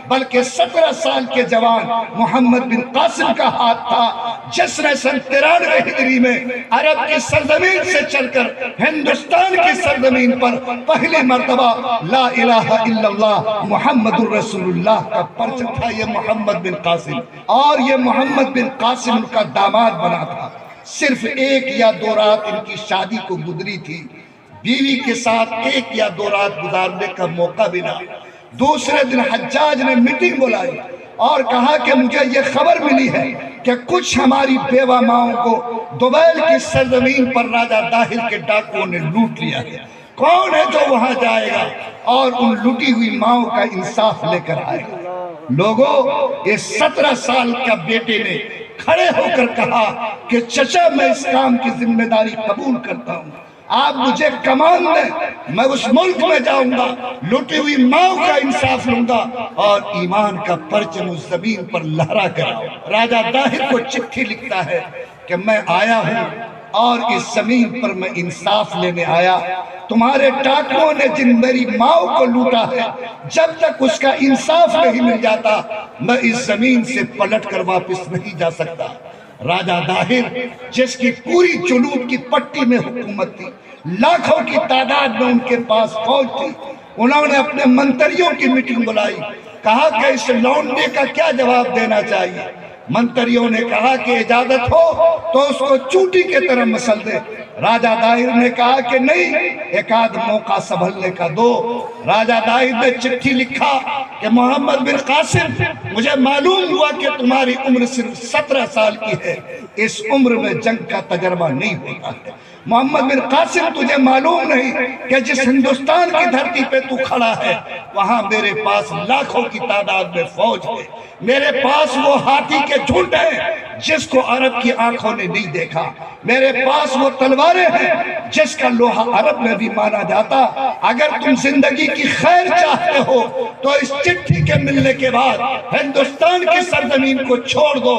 بلکہ 17 سال کے جوان محمد بن قاسم کا ہاتھ تھا، جس نے سن 93 ہجری میں عرب کی سرزمین سے چل کر ہندوستان کی سرزمین پر پہلی مرتبہ لا الہ الا اللہ محمد الرسول اللہ کا پرچم تھا۔ یہ محمد بن قاسم، اور یہ محمد بن قاسم ان کا داماد بنا تھا۔ صرف 1 یا 2 رات ان کی شادی کو گزری تھی، بیوی کے ساتھ 1 یا 2 رات گزارنے کا موقع بھی نہ۔ دوسرے دن حجاج نے میٹنگ بلائی اور کہا کہ مجھے یہ خبر ملی ہے کہ کچھ ہماری بیوہ ماؤں کو دوبیل کی سرزمین پر راجہ داہر کے ڈاکوؤں نے لوٹ لیا ہے۔ کون ہے جو وہاں جائے گا اور ان لوٹی ہوئی ماؤں کا انصاف لے کر آئے گا؟ لوگوں، اس 17 سال کا بیٹے نے کھڑے ہو کر کہا کہ چچا میں اس کام کی ذمہ داری قبول کرتا ہوں، آپ مجھے کمان دیں، میں اس ملک میں جاؤں گا، لوٹی ہوئی ماؤں کا انصاف لوں گا اور ایمان کا پرچم اس زمین پر لہرا کر راجہ داہر کو چٹھی لکھتا ہے کہ میں آیا ہوں اور اس زمین پر میں انصاف لینے آیا۔ تمہارے ڈاکوؤں نے جن میری ماؤں کو لوٹا ہے، جب تک اس کا انصاف نہیں مل جاتا میں اس زمین سے پلٹ کر واپس نہیں جا سکتا۔ راجہ داہر، جس کی پوری جنوب کی پٹی میں حکومت تھی، لاکھوں کی تعداد میں ان کے پاس فوج تھی، انہوں نے اپنے منتریوں کی میٹنگ بلائی، کہا کہ اس لونڈے کا کیا جواب دینا چاہیے۔ منتریوں نے کہا کہ اجازت ہو تو اس کو چوٹی کے طرح مسل دے۔ راجہ داہر نے کہا کہ نہیں، ایک آدھ موقع سنبھلنے کا دو۔ راجہ داہر نے چٹھی لکھا کہ محمد بن قاسم، مجھے معلوم ہوا کہ تمہاری عمر صرف 17 سال کی ہے، اس عمر میں جنگ کا تجربہ نہیں ہوتا ہے۔ محمد بن قاسم، تجھے معلوم نہیں کہ جس ہندوستان کی دھرتی پہ تو کھڑا ہے وہاں میرے پاس لاکھوں کی تعداد میں فوج ہے، میرے پاس وہ ہاتھی کے جھنڈ ہیں جس کو عرب کی آنکھوں نے نہیں دیکھا، میرے پاس وہ تلواریں ہیں جس کا لوہا عرب میں بھی مانا جاتا۔ اگر تم زندگی کی خیر چاہتے ہو تو اس چٹھی کے ملنے کے بعد ہندوستان کی سرزمین کو چھوڑ دو،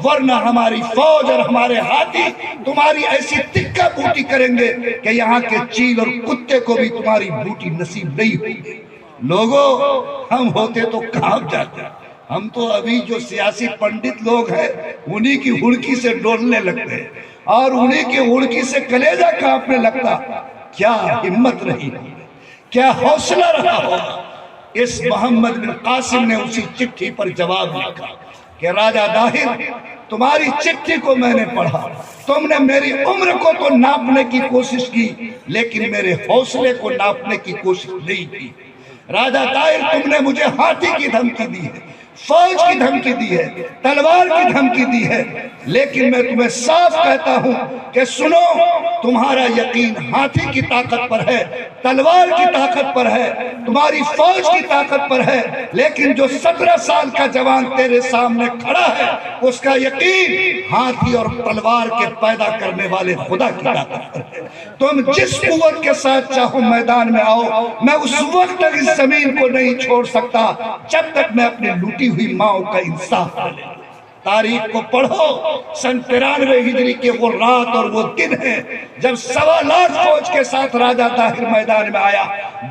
ورنہ ہماری فوج اور ہمارے ہاتھی تمہاری ایسی تکہ بوٹی کریں گے کہ یہاں کے چیل اور کتے کو بھی تمہاری بوٹی نصیب نہیں ہوگی۔ لوگوں، ہم ہوتے تو کہاں جاتے، ہم تو ابھی جو سیاسی پنڈت لوگ ہیں انہی کی ہڑکی سے ڈولنے لگتے ہیں اور انہی کی ہڑکی سے کلیجہ کانپنے لگتا۔ کیا ہمت رہی، کیا حوصلہ رہا ہوگا۔ اس محمد بن قاسم نے اسی چٹھی پر جواب لکھا کہ راجہ داہر، تمہاری چٹھی کو میں نے پڑھا، تم نے میری عمر کو تو ناپنے کی کوشش کی لیکن میرے حوصلے کو ناپنے کی کوشش نہیں کی۔ راجہ داہر، تم نے مجھے ہاتھی کی دھمکی دی ہے، فوج کی دھمکی دی ہے، تلوار کی دھمکی دی ہے، لیکن میں تمہیں صاف کہتا ہوں کہ سنو، تمہارا یقین ہاتھی کی طاقت پر ہے، تلوار کی طاقت پر ہے، تمہاری فوج کی طاقت پر ہے، لیکن جو 17 سال کا جوان تیرے سامنے کھڑا ہے اس کا یقین ہاتھی اور تلوار کے پیدا کرنے والے خدا کی طاقت پر ہے۔ تم جس قوت کے ساتھ چاہو میدان میں آؤ، میں اس وقت تک اس زمین کو نہیں چھوڑ سکتا جب تک میں اپنے لوٹی ہوئی ماؤں کا انصاف کر لے۔ تاریخ کو پڑھو، سن 93 ہجری کے وہ رات اور وہ دن ہیں جب 1.25 لاکھ فوج کے ساتھ راجہ داہر میدان میں آیا،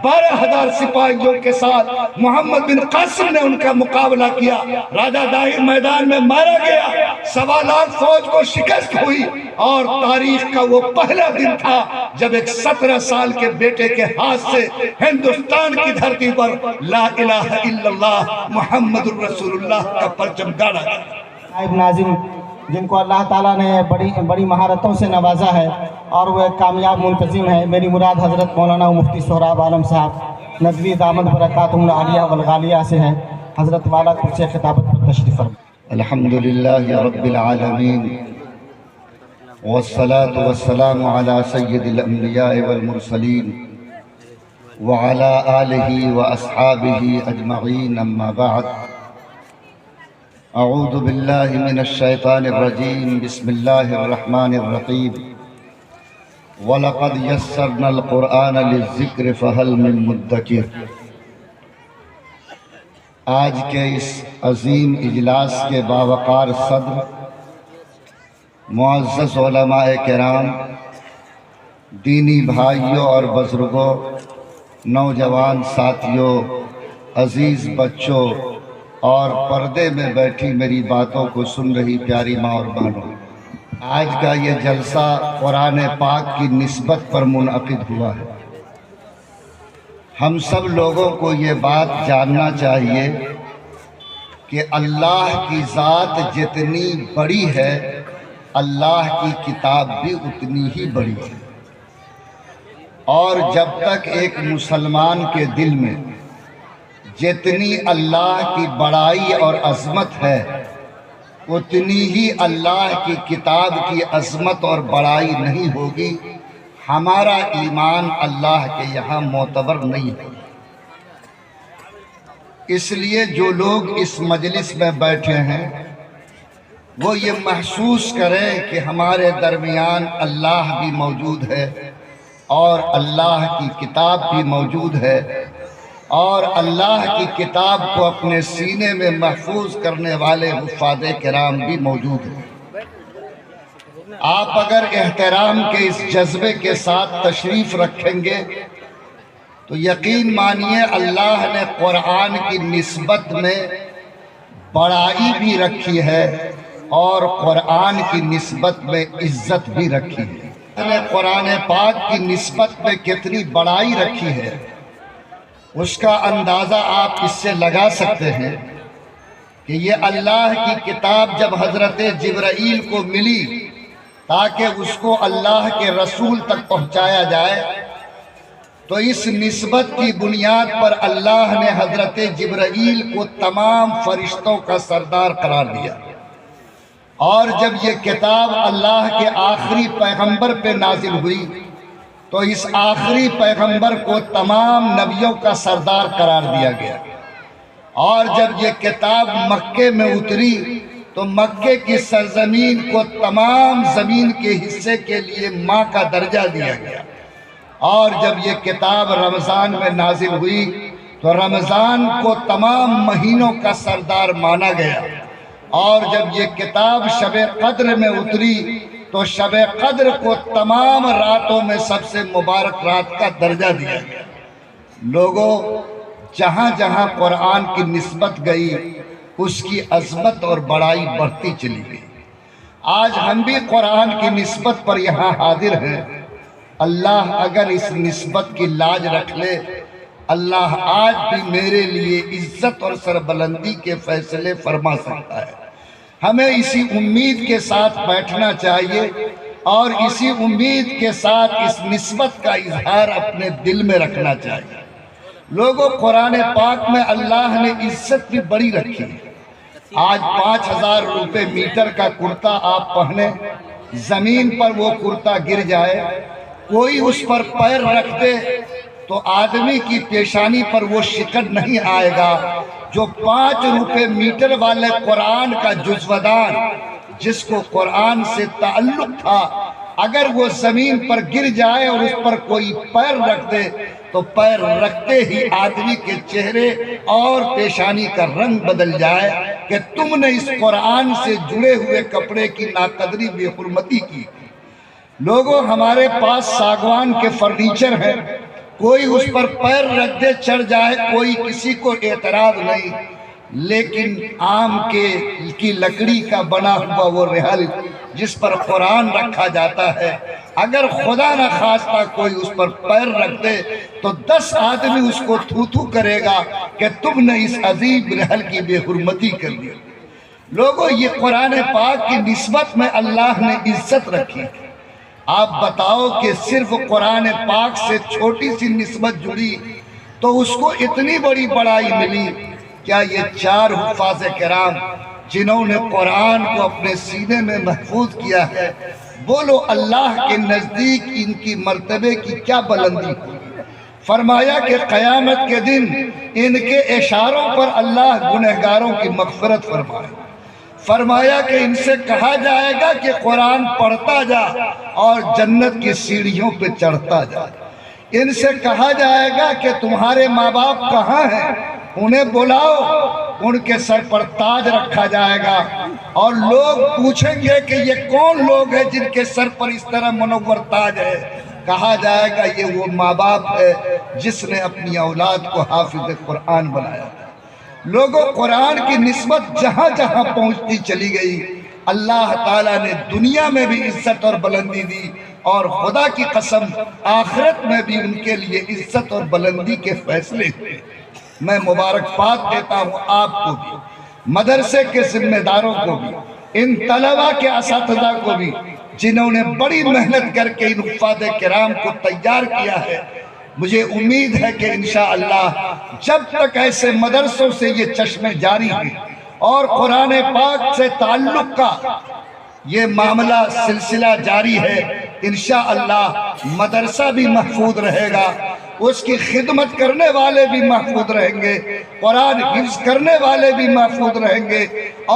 12,000 سپاہیوں کے ساتھ محمد بن قاسم نے ان کا مقابلہ کیا، راجہ داہر میدان میں مارا گیا، 1.25 لاکھ فوج کو شکست ہوئی، اور تاریخ کا وہ پہلا دن تھا جب ایک 17 سال کے بیٹے کے ہاتھ سے ہندوستان کی دھرتی پر لا الہ الا اللہ محمد الرسول اللہ کا پرچم گاڑا گیا۔ نائب ناظم، جن کو اللہ تعالیٰ نے بڑی مہارتوں سے نوازا ہے اور وہ ایک کامیاب منتظم ہے، میری مراد حضرت مولانا مفتی سہراب عالم صاحب ندوی دامت برکاتہم العالیہ والغالیہ سے ہیں۔ حضرت والا کرسی خطابت پر تشریف فرمائیں۔ الحمدللہ رب العالمین والصلاة والسلام على سید الانبیاء والمرسلین وعلى آلہ واصحابہ اجمعین، اما بعد۔ اعوذ باللہ من الشیطان الرجیم، بسم اللہ الرحمن الرحیم۔ وَلَقَدْ يَسَّرْنَا الْقُرْآنَ لِلذِّكْرِ فَهَلْ مِن مُدَّكِرٍ۔ آج کے اس عظیم اجلاس کے باوقار صدر، معزز علماء کرام، دینی بھائیوں اور بزرگوں، نوجوان ساتھیوں، عزیز بچوں، اور پردے میں بیٹھی میری باتوں کو سن رہی پیاری ماں اور بہنوں، آج کا یہ جلسہ قرآن پاک کی نسبت پر منعقد ہوا ہے۔ ہم سب لوگوں کو یہ بات جاننا چاہیے کہ اللہ کی ذات جتنی بڑی ہے، اللہ کی کتاب بھی اتنی ہی بڑی ہے، اور جب تک ایک مسلمان کے دل میں جتنی اللہ کی بڑائی اور عظمت ہے، اتنی ہی اللہ کی کتاب کی عظمت اور بڑائی نہیں ہوگی، ہمارا ایمان اللہ کے یہاں معتبر نہیں ہے۔ اس لیے جو لوگ اس مجلس میں بیٹھے ہیں وہ یہ محسوس کریں کہ ہمارے درمیان اللہ بھی موجود ہے اور اللہ کی کتاب بھی موجود ہے، اور اللہ کی کتاب کو اپنے سینے میں محفوظ کرنے والے حفاظ کرام بھی موجود ہیں۔ آپ اگر احترام کے اس جذبے کے ساتھ تشریف رکھیں گے تو یقین مانیے اللہ نے قرآن کی نسبت میں بڑائی بھی رکھی ہے اور قرآن کی نسبت میں عزت بھی رکھی ہے۔ اللہ نے قرآن پاک کی نسبت میں کتنی بڑائی رکھی ہے، اس کا اندازہ آپ اس سے لگا سکتے ہیں کہ یہ اللہ کی کتاب جب حضرت جبرائیل کو ملی تاکہ اس کو اللہ کے رسول تک پہنچایا جائے، تو اس نسبت کی بنیاد پر اللہ نے حضرت جبرائیل کو تمام فرشتوں کا سردار قرار دیا، اور جب یہ کتاب اللہ کے آخری پیغمبر پہ نازل ہوئی تو اس آخری پیغمبر کو تمام نبیوں کا سردار قرار دیا گیا، اور جب یہ کتاب مکے میں اتری تو مکے کی سرزمین کو تمام زمین کے حصے کے لیے ماں کا درجہ دیا گیا، اور جب یہ کتاب رمضان میں نازل ہوئی تو رمضان کو تمام مہینوں کا سردار مانا گیا، اور جب یہ کتاب شب قدر میں اتری تو شب قدر کو تمام راتوں میں سب سے مبارک رات کا درجہ دیا گیا۔ لوگوں، جہاں جہاں قرآن کی نسبت گئی اس کی عظمت اور بڑائی بڑھتی چلی گئی۔ آج ہم بھی قرآن کی نسبت پر یہاں حاضر ہیں۔ اللہ اگر اس نسبت کی لاج رکھ لے، اللہ آج بھی میرے لیے عزت اور سربلندی کے فیصلے فرما سکتا ہے۔ ہمیں اسی امید کے ساتھ بیٹھنا چاہیے اور اسی امید کے ساتھ اس نسبت کا اظہار اپنے دل میں رکھنا چاہیے۔ لوگوں، قرآن پاک میں اللہ نے عزت بھی بڑی رکھی ہے۔ آج 5000 روپے میٹر کا کرتا آپ پہنے، زمین پر وہ کرتا گر جائے، کوئی اس پر پیر رکھ دے تو آدمی کی پیشانی پر وہ شکن نہیں آئے گا۔ جو 5 روپے میٹر والے قرآن کا جزودان جس کو قرآن سے تعلق تھا، اگر وہ زمین پر گر جائے اور اس پر کوئی پیر رکھ دے تو پیر رکھتے ہی آدمی کے چہرے اور پیشانی کا رنگ بدل جائے کہ تم نے اس قرآن سے جڑے ہوئے کپڑے کی ناقدری بے حرمتی کی۔ لوگوں، ہمارے پاس ساگوان کے فرنیچر ہیں، کوئی اس پر پیر رکھ دے چڑھ جائے، کوئی کسی کو اعتراض نہیں، لیکن آم کی لکڑی کا بنا ہوا وہ رحل جس پر قرآن رکھا جاتا ہے، اگر خدا نہ خواستہ کوئی اس پر پیر رکھ دے تو 10 آدمی اس کو تھو تھو کرے گا کہ تم نے اس عظیم رحل کی بے حرمتی کر دی۔ لوگوں، یہ قرآن پاک کی نسبت میں اللہ نے عزت رکھی۔ آپ بتاؤ کہ صرف قرآن پاک سے چھوٹی سی نسبت جڑی تو اس کو اتنی بڑی بڑائی ملی۔ کیا یہ 4 حفاظ کرام جنہوں نے قرآن کو اپنے سینے میں محفوظ کیا ہے، بولو اللہ کے نزدیک ان کی مرتبے کی کیا بلندی ہوگی؟ فرمایا کہ قیامت کے دن ان کے اشاروں پر اللہ گنہگاروں کی مغفرت فرمائے۔ فرمایا کہ ان سے کہا جائے گا کہ قرآن پڑھتا جا اور جنت کی سیڑھیوں پہ چڑھتا جا۔ ان سے کہا جائے گا کہ تمہارے ماں باپ کہاں ہیں، انہیں بلاؤ، ان کے سر پر تاج رکھا جائے گا، اور لوگ پوچھیں گے کہ یہ کون لوگ ہیں جن کے سر پر اس طرح منور تاج ہے؟ کہا جائے گا یہ وہ ماں باپ ہے جس نے اپنی اولاد کو حافظ قرآن بنایا تھا۔ لوگوں قرآن کی نسبت جہاں جہاں پہنچتی چلی گئی، اللہ تعالیٰ نے دنیا میں بھی عزت اور بلندی دی، اور خدا کی قسم آخرت میں بھی ان کے لیے عزت اور بلندی کے فیصلے ہوئے۔ میں مبارکباد دیتا ہوں آپ کو بھی، مدرسے کے ذمہ داروں کو بھی، ان طلباء کے اساتذہ کو بھی، جنہوں نے بڑی محنت کر کے ان حفاظ کرام کو تیار کیا ہے۔ مجھے امید ہے کہ انشاءاللہ جب تک ایسے مدرسوں سے یہ چشمے جاری ہیں اور قرآن پاک سے تعلق کا یہ معاملہ سلسلہ جاری ہے، انشاءاللہ مدرسہ بھی محفوظ رہے گا، اس کی خدمت کرنے والے بھی محفوظ رہیں گے، قرآن حفظ کرنے والے بھی محفوظ رہیں گے،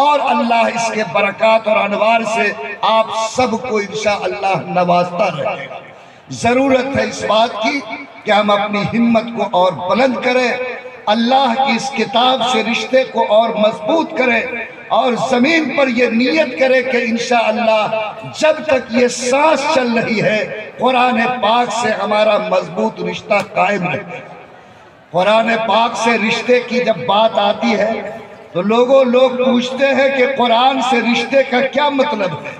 اور اللہ اس کے برکات اور انوار سے آپ سب کو انشاءاللہ نوازتا رہے گا۔ ضرورت ہے اس بات کی کہ ہم اپنی ہمت کو اور بلند کریں، اللہ کی اس کتاب سے رشتے کو اور مضبوط کریں، اور زمین پر یہ نیت کرے کہ انشاءاللہ جب تک یہ سانس چل رہی ہے قرآن پاک سے ہمارا مضبوط رشتہ قائم رہے۔ قرآن پاک سے رشتے کی جب بات آتی ہے تو لوگ پوچھتے ہیں کہ قرآن سے رشتے کا کیا مطلب ہے؟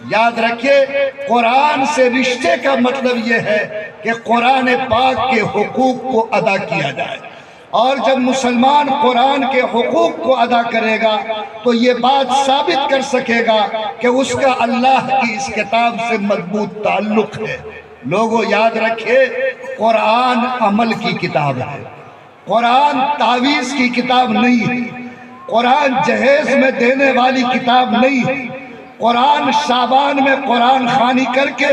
یاد رکھیے، قرآن سے رشتے کا مطلب یہ ہے کہ قرآن پاک کے حقوق کو ادا کیا جائے، اور جب مسلمان قرآن کے حقوق کو ادا کرے گا تو یہ بات ثابت کر سکے گا کہ اس کا اللہ کی اس کتاب سے مضبوط تعلق ہے۔ لوگوں یاد رکھیں، قرآن عمل کی کتاب ہے، قرآن تعویذ کی کتاب نہیں ہے، قرآن جہیز میں دینے والی کتاب نہیں ہے، قرآن شعبان میں قرآن خوانی کر کے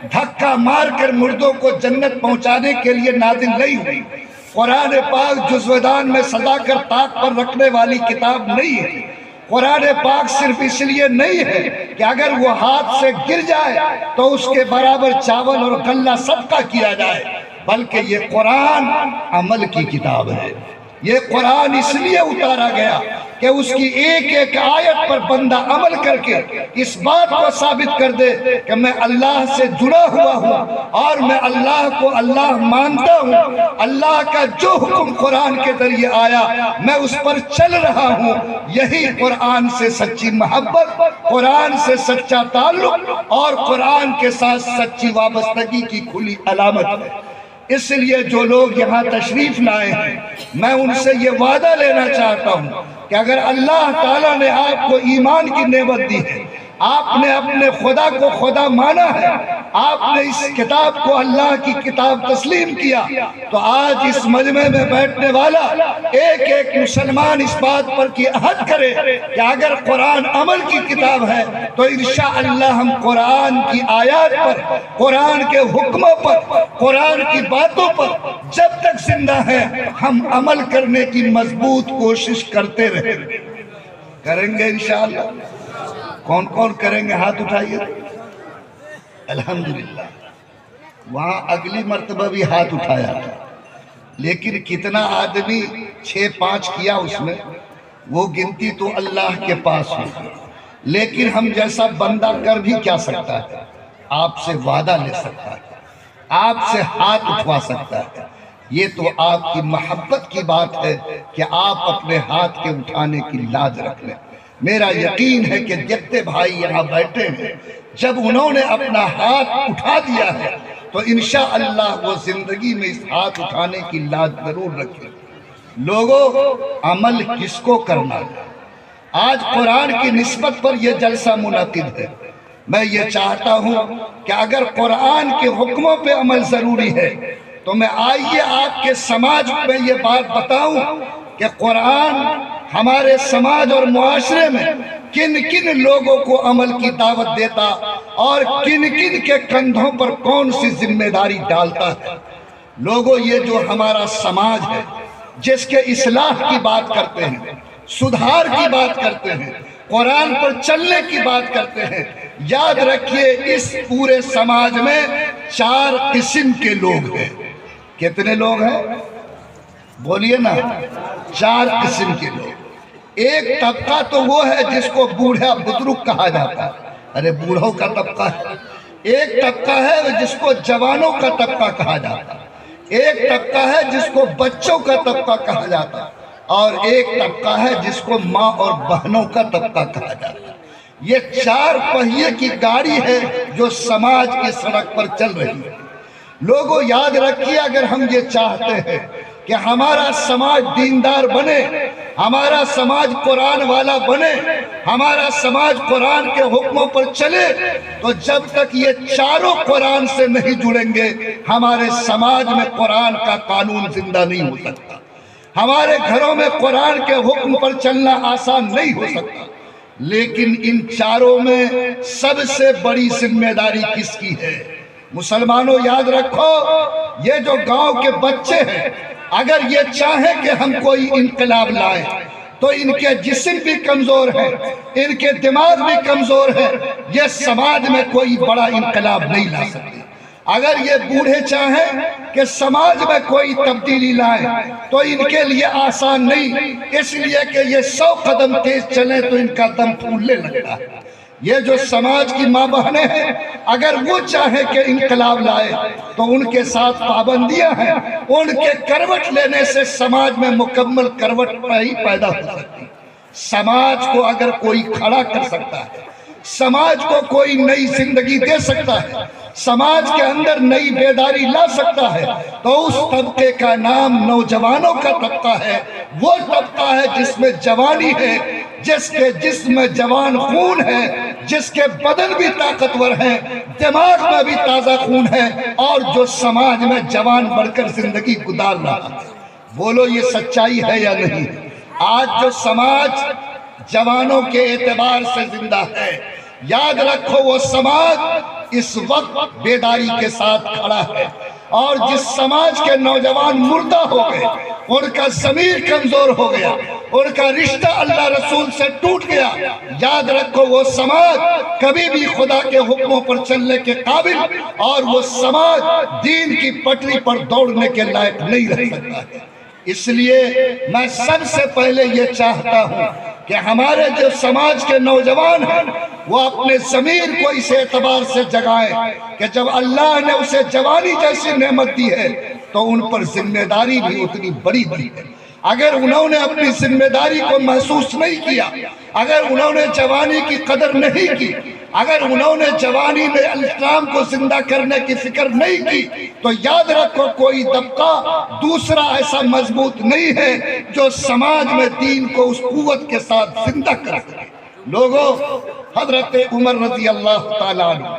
دھکا مار کر مردوں کو جنت پہنچانے کے لیے نازل نہیں ہوئی، قرآن پاک جزودان میں سجا کر طاق پر رکھنے والی کتاب نہیں ہے، قرآن پاک صرف اس لیے نہیں ہے کہ اگر وہ ہاتھ سے گر جائے تو اس کے برابر چاول اور غلہ صدقہ کیا جائے، بلکہ یہ قرآن عمل کی کتاب ہے۔ یہ قرآن اس لیے اتارا گیا کہ اس کی ایک ایک آیت پر بندہ عمل کر کے اس بات کو ثابت کر دے کہ میں اللہ سے جڑا ہوا ہوں اور میں اللہ کو اللہ مانتا ہوں، اللہ کا جو حکم قرآن کے ذریعے آیا میں اس پر چل رہا ہوں۔ یہی قرآن سے سچی محبت، قرآن سے سچا تعلق اور قرآن کے ساتھ سچی وابستگی کی کھلی علامت ہے۔ اس لیے جو لوگ یہاں تشریف لائے ہیں میں ان سے یہ وعدہ لینا چاہتا ہوں کہ اگر اللہ تعالیٰ نے آپ کو ایمان کی نعمت دی ہے، آپ نے اپنے خدا کو خدا مانا ہے، آپ نے اس کتاب کو اللہ کی کتاب تسلیم کیا، تو آج اس مجمع میں بیٹھنے والا ایک ایک مسلمان اس بات پر کی عہد کرے کہ اگر قرآن عمل کی کتاب ہے تو انشاءاللہ ہم قرآن کی آیات پر، قرآن کے حکموں پر، قرآن کی باتوں پر جب تک زندہ ہیں ہم عمل کرنے کی مضبوط کوشش کرتے رہیں گے۔ کریں گے انشاءاللہ؟ کون کون کریں گے؟ ہاتھ اٹھائیے۔ الحمدللہ وہاں اگلی مرتبہ بھی ہاتھ اٹھایا تھا، لیکن کتنا آدمی 6-5 کیا اس میں، وہ گنتی تو اللہ کے پاس ہوگی، لیکن ہم جیسا بندہ کر بھی کیا سکتا ہے؟ آپ سے وعدہ لے سکتا ہے، آپ سے ہاتھ اٹھوا سکتا ہے۔ یہ تو آپ کی محبت کی بات ہے کہ آپ اپنے ہاتھ کے اٹھانے کی لاج رکھ لیں۔ میرا یقین ہے کہ جتنے بھائی یہاں بیٹھے ہیں جب انہوں نے اپنا ہاتھ اٹھا دیا ہے تو انشاءاللہ وہ زندگی میں اس ہاتھ اٹھانے کی لاج ضرور رکھیں۔ لوگوں، عمل کس کو کرنا ہے؟ آج قرآن کی نسبت پر یہ جلسہ منعقد ہے۔ میں یہ چاہتا ہوں کہ اگر قرآن کے حکموں پہ عمل ضروری ہے تو میں آئیے آپ کے سماج میں یہ بات بتاؤں کہ قرآن ہمارے سماج اور معاشرے میں کن کن لوگوں کو عمل کی دعوت دیتا اور کن کن کے کندھوں پر کون سی ذمہ داری ڈالتا ہے۔ لوگوں، یہ جو ہمارا سماج ہے جس کے اصلاح کی بات کرتے ہیں، سدھار کی بات کرتے ہیں، قرآن پر چلنے کی بات کرتے ہیں، یاد رکھیے اس پورے سماج میں 4 قسم کے لوگ ہیں۔ کتنے لوگ ہیں؟ بولیے نا، 4 قسم کے لوگ۔ ایک طبقہ تو وہ ہے جس کو بوڑھا بزرگ کہا جاتا ہے، ارے بوڑھوں کا طبقہ ہے۔ ایک طبقہ ہے جس کو جوانوں کا طبقہ کہا جاتا ہے، ایک طبقہ ہے جس کو بچوں کا طبقہ کہا جاتا ہے، اور ایک طبقہ ہے جس کو ماں اور بہنوں کا طبقہ کہا جاتا ہے۔ یہ 4 پہیے کی گاڑی ہے جو سماج کی سڑک پر چل رہی ہے۔ لوگوں یاد رکھیے، اگر ہم یہ چاہتے ہیں کہ ہمارا سماج دیندار بنے، ہمارا سماج قرآن والا بنے، ہمارا سماج قرآن کے حکموں پر چلے، تو جب تک یہ چاروں قرآن سے نہیں جڑیں گے ہمارے سماج میں قرآن کا قانون زندہ نہیں ہو سکتا، ہمارے گھروں میں قرآن کے حکم پر چلنا آسان نہیں ہو سکتا۔ لیکن ان چاروں میں سب سے بڑی ذمہ داری کس کی ہے؟ مسلمانوں یاد رکھو، یہ جو گاؤں کے بچے ہیں اگر یہ چاہیں کہ ہم کوئی انقلاب لائیں تو ان کے جسم بھی کمزور ہے، ان کے دماغ بھی کمزور ہے، یہ سماج میں کوئی بڑا انقلاب نہیں لا سکتے۔ اگر یہ بوڑھے چاہیں کہ سماج میں کوئی تبدیلی لائیں تو ان کے لیے آسان نہیں، اس لیے کہ یہ 100 قدم تیز چلیں تو ان کا دم پھولنے لگتا ہے۔ یہ جو سماج کی ماں بہنیں ہیں اگر وہ چاہیں کہ انقلاب لائے تو ان کے ساتھ پابندیاں ہیں، ان کے کروٹ لینے سے سماج میں مکمل کروٹ ہی پیدا ہو سکتی۔ سماج کو اگر کوئی کھڑا کر سکتا ہے، سماج کو کوئی نئی زندگی دے سکتا ہے، سماج کے اندر نئی بیداری لا سکتا ہے تو اس طبقے کا نام نوجوانوں کا طبقہ ہے۔ وہ طبقہ ہے جس میں جوانی ہے، جس کے جسم میں جوان خون ہے، جس کے بدن بھی طاقتور ہے، دماغ میں بھی تازہ خون ہے، اور جو سماج میں جوان بڑھ کر زندگی گزار رہا ہے۔ بولو یہ سچائی ہے یا نہیں؟ آج جو سماج جوانوں کے اعتبار سے زندہ ہے، یاد رکھو وہ سماج اس وقت بیداری کے ساتھ کھڑا ہے، اور جس سماج کے نوجوان مردہ ہو گئے، ان کا ضمیر کمزور ہو گیا، ان کا رشتہ اللہ رسول سے ٹوٹ گیا، یاد رکھو وہ سماج کبھی بھی خدا کے حکموں پر چلنے کے قابل اور وہ سماج دین کی پٹری پر دوڑنے کے لائق نہیں رہ سکتا ہے۔ اس لیے میں سب سے پہلے یہ چاہتا ہوں کہ ہمارے جو سماج کے نوجوان ہیں وہ اپنے ضمیر کو اس اعتبار سے جگائیں کہ جب اللہ نے اسے جوانی جیسی نعمت دی ہے تو ان پر ذمہ داری بھی اتنی بڑی دی ہے۔ اگر انہوں نے اپنی ذمہ داری کو محسوس نہیں کیا، اگر انہوں نے جوانی کی قدر نہیں کی، اگر انہوں نے جوانی میں اسلام کو زندہ کرنے کی فکر نہیں کی، تو یاد رکھو کوئی طبقہ دوسرا ایسا مضبوط نہیں ہے جو سماج میں دین کو اس قوت کے ساتھ زندہ کر سکے۔ لوگوں، حضرت عمر رضی اللہ تعالیٰ عنہ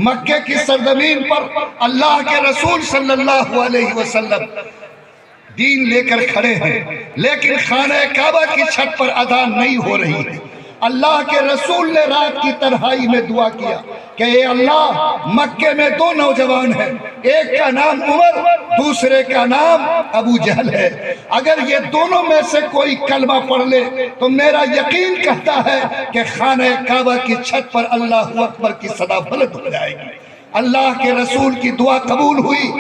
مکہ کی سرزمین پر اللہ کے رسول صلی اللہ علیہ وسلم دین لے کر کھڑے ہیں، لیکن خانہ کعبہ کی چھت پر اذان نہیں ہو رہی ہے۔ اللہ کے رسول نے رات کی تنہائی میں دعا کیا کہ اے اللہ، مکے میں 2 نوجوان ہیں، ایک کا نام عمر، دوسرے کا نام ابو جہل ہے، اگر یہ دونوں میں سے کوئی کلمہ پڑھ لے تو میرا یقین کہتا ہے کہ خانہ کعبہ کی چھت پر اللہ اکبر کی صدا بلند ہو جائے گی۔ اللہ کے رسول کی دعا قبول ہوئی۔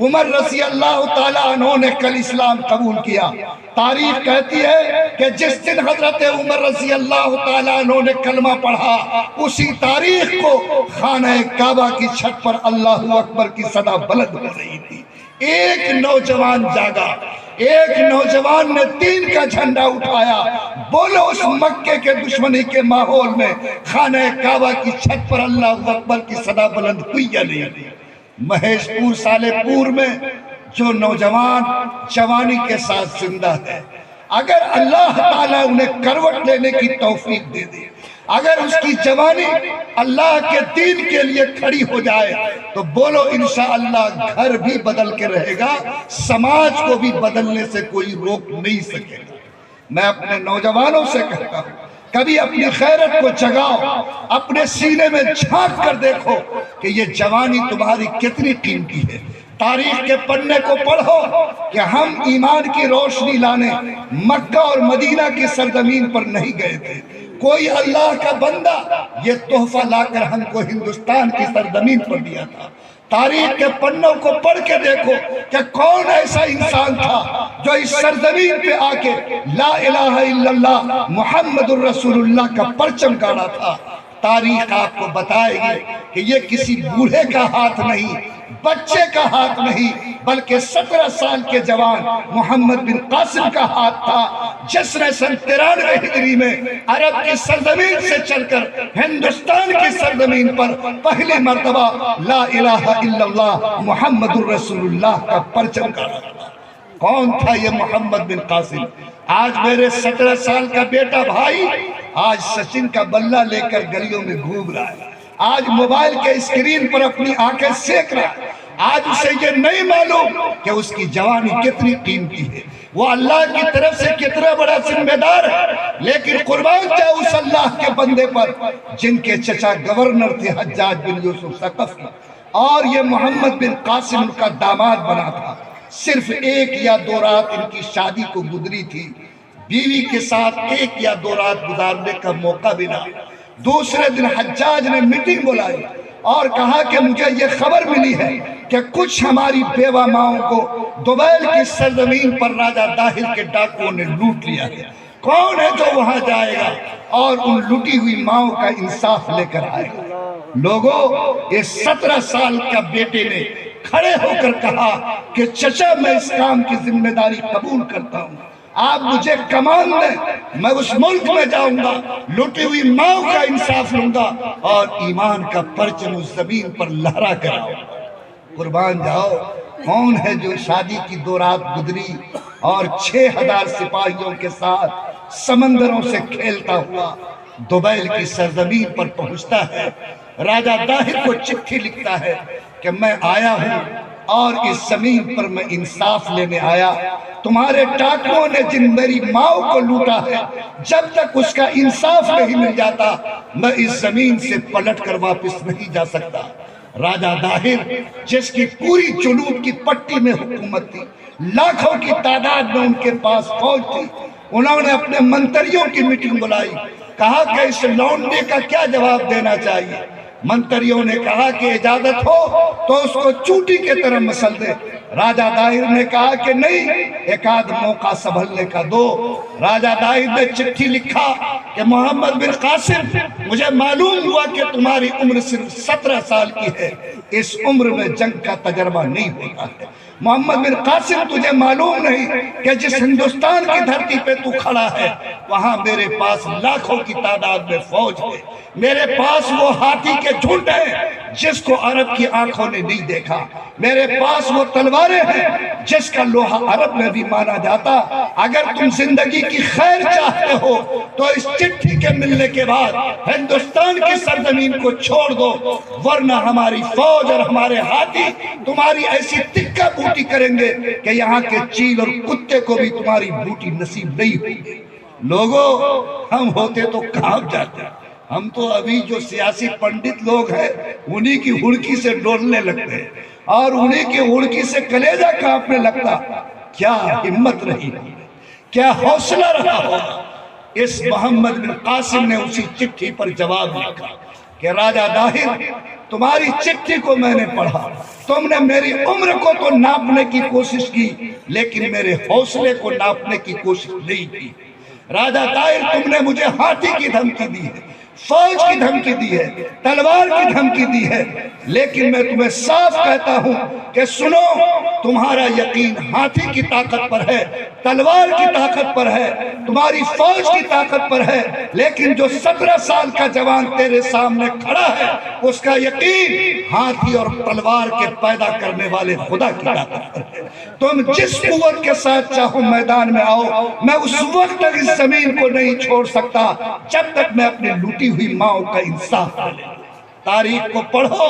عمر رضی اللہ تعالیٰ عنہ نے کل اسلام قبول کیا۔ تاریخ کہتی ہے کہ جس دن حضرت عمر رضی اللہ تعالیٰ عنہ نے کلمہ پڑھا، اسی تاریخ کو خانہ کعبہ کی چھت پر اللہ اکبر کی صدا بلند ہو رہی تھی۔ ایک نوجوان جاگا، ایک نوجوان نے دین کا جھنڈا اٹھایا۔ بولو اس مکے کے دشمنی کے ماحول میں خانہ کعبہ کی چھت پر اللہ اکبر کی صدا بلند ہوئی یا نہیں؟ مہیش پور سالے پور میں جو نوجوان جوانی کے ساتھ زندہ ہے، اگر اللہ تعالیٰ انہیں کروٹ لینے کی توفیق دے دے، اگر اس کی جوانی اللہ کے دین کے لیے کھڑی ہو جائے تو بولو انشاءاللہ گھر بھی بدل کے رہے گا، سماج کو بھی بدلنے سے کوئی روک نہیں سکے گا۔ میں اپنے نوجوانوں سے کہتا ہوں، کبھی اپنی غیرت کو جگاؤ، اپنے سینے میں جھانک کر دیکھو کہ یہ جوانی تمہاری کتنی قیمتی ہے۔ تاریخ کے پڑھنے کو پڑھو کہ ہم ایمان کی روشنی لانے مکہ اور مدینہ کی سرزمین پر نہیں گئے تھے، کوئی اللہ کا بندہ یہ تحفہ لا کر ہم کو ہندوستان کی سرزمین پر دیا تھا۔ تاریخ کے پنوں کو پڑھ کے دیکھو کہ کون ایسا انسان تھا جو اس سرزمین پہ آ کے لا الہ الا اللہ محمد الرسول اللہ کا پرچم گاڑا تھا۔ تاریخ آپ کو بتائے گی کہ یہ کسی بوڑھے کا ہاتھ نہیں، بچے کا ہاتھ نہیں بلکہ 17 سال کے جوان محمد بن قاسم کا ہاتھ تھا، جس نے سن 93 ہجری میں عرب کی سرزمین سے چل کر ہندوستان کی سرزمین پر پہلی مرتبہ لا الہ الا اللہ محمد الرسول اللہ کا پرچم گاڑا۔ کون تھا یہ محمد بن قاسم؟ آج میرے 17 سال کا بیٹا بھائی آج سچن کا بلہ لے کر گلیوں میں گھوم رہا ہے، آج موبائل کے اسکرین پر اپنی آنکھیں سیک رہا ہے، آج اسے یہ نہیں معلوم کہ اس کی جوانی کتنی قیمتی ہے، وہ اللہ کی طرف سے کتنا بڑا ذمہ دار ہے، لیکن قربان جاؤ اس اللہ کے بندے پر جن کے چچا گورنر تھے حجاج بن یوسف ثقفی، اور یہ محمد بن قاسم ان کا داماد بنا تھا۔ صرف 1 یا 2 رات ان کی شادی کو گزری تھی، بیوی کے ساتھ 1 یا 2 رات گزارنے کا موقع بھی نہ۔ دوسرے دن حجاج نے میٹنگ بلائی اور کہا کہ مجھے یہ خبر ملی ہے کہ کچھ ہماری بیوہ ماؤں کو دوبیل کی سرزمین پر راجہ داہر کے ڈاکوؤں نے لوٹ لیا ہے، کون ہے جو وہاں جائے گا اور ان لوٹی ہوئی ماؤں کا انصاف لے کر آئے گا؟ لوگوں، اس 17 سال کا بیٹے نے کھڑے ہو کر کہا کہ چچا میں اس کام کی ذمہ داری قبول کرتا ہوں، آپ مجھے کمان دیں، میں اس ملک میں جاؤں گا، لوٹی ہوئی ماؤں کا انصاف لوں گا اور ایمان کا پرچم اس زمین پر لہرا کراؤں گا۔ قربان جاؤ، کون ہے جو شادی کی 2 رات گزری اور 6000 سپاہیوں کے ساتھ سمندروں سے کھیلتا ہوا دوبیل کی سرزمین پر پہنچتا ہے، راجہ داہر کو چٹھی لکھتا ہے کہ میں آیا ہوں اور اس زمین پر میں انصاف لینے آیا، تمہارے ڈاکوؤں نے جن میری ماؤں کو لوٹا ہے، جب تک اس کا انصاف نہیں مل جاتا میں اس زمین سے پلٹ کر واپس نہیں جا سکتا۔ راجہ داہر جس کی پوری جنوب کی پٹی میں حکومت تھی، لاکھوں کی تعداد میں ان کے پاس فوج تھی، انہوں نے اپنے منتریوں کی میٹنگ بلائی، کہا کہ اس لونڈے کا کیا جواب دینا چاہیے؟ منتریوں نے کہا کہ اجازت ہو تو اس کو چوٹی کے طرح مسل دے۔ راجہ داہر نے کہا کہ نہیں، ایک آدھ موقع سنبھلنے کا دو۔ راجہ داہر نے چٹھی لکھا کہ محمد بن قاسم، مجھے معلوم ہوا کہ تمہاری عمر صرف 17 سال کی ہے، اس عمر میں جنگ کا تجربہ نہیں ہوتا ہے۔ محمد بن قاسم، تجھے معلوم نہیں کہ جس ہندوستان کی دھرتی پہ تو کھڑا ہے وہاں میرے پاس لاکھوں کی تعداد میں فوج ہے، میرے پاس وہ ہاتھی کے جھنڈ ہیں جس کو عرب کی آنکھوں نے نہیں دیکھا، میرے پاس وہ تلواریں ہیں جس کا لوہا عرب میں بھی مانا جاتا۔ اگر تم زندگی کی خیر چاہتے ہو تو اس چٹھی کے ملنے کے بعد ہندوستان کی سرزمین کو چھوڑ دو، ورنہ ہماری فوج اور ہمارے ہاتھی تمہاری ایسی تکہ بوٹی کریں گے کہ یہاں کے چیل اور کتے کو بھی تمہاری بوٹی نصیب نہیں ہوگی۔ لوگوں، ہم ہوتے تو کہاں جاتے، ہم تو ابھی جو سیاسی پنڈت لوگ ہیں انہی کی ہڑکی سے ڈولنے لگتے ہیں اور انہی کی ہڑکی سے کلیجہ کانپنے لگتا۔ کیا ہمت رہی، کیا حوصلہ رہا ہوگا۔ اس محمد بن قاسم نے اسی چٹھی پر جواب لکھا کہ راجہ داہر، تمہاری چٹھی کو میں نے پڑھا، تم نے میری عمر کو تو ناپنے کی کوشش کی لیکن میرے حوصلے کو ناپنے کی کوشش نہیں کی۔ راجہ داہر، تم نے مجھے ہاتھی کی دھمکی دی ہے، فوج کی دھمکی دی ہے، تلوار کی دھمکی دی ہے، لیکن میں تمہیں صاف کہتا ہوں کہ سنو، تمہارا یقین ہاتھی کی طاقت پر ہے، تلوار کی طاقت پر ہے، تمہاری فوج کی طاقت پر ہے، لیکن جو 17 سال کا جوان تیرے سامنے کھڑا ہے اس کا یقین ہاتھی اور تلوار کے پیدا کرنے والے خدا کی طاقت پر ہے۔ تم جس قوت کے ساتھ چاہو میدان میں آؤ، میں اس وقت تک اس زمین کو نہیں چھوڑ سکتا جب تک میں اپنی لوٹی ہوئی ماؤں کا انصاف کر لوں۔ تاریخ کو پڑھو،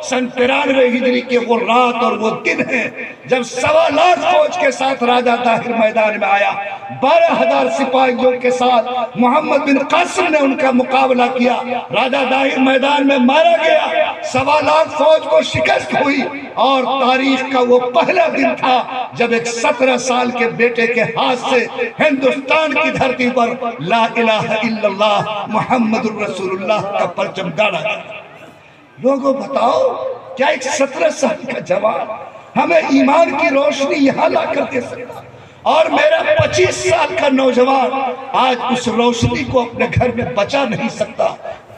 سن 93 ہجری کے وہ رات اور وہ دن ہے جب 1.25 لاکھ فوج کے ساتھ راجہ داہر میدان میں آیا، 12,000 سپاہیوں کے ساتھ محمد بن قاسم نے ان کا مقابلہ کیا، راجہ داہر میدان میں مارا گیا، 1.25 لاکھ فوج کو شکست ہوئی، اور تاریخ کا وہ پہلا دن تھا جب ایک 17 سال کے بیٹے کے ہاتھ سے ہندوستان کی دھرتی پر لا الہ الا اللہ محمد الرسول اللہ کا پرچم گاڑا گیا۔ لوگوں بتاؤ، کیا ایک 17 سال کا جوان ہمیں ایمان کی روشنی یہاں لا کر دے سکتا؟ اور میرا 25 سال کا نوجوان آج اس روشنی کو اپنے گھر میں بچا نہیں سکتا۔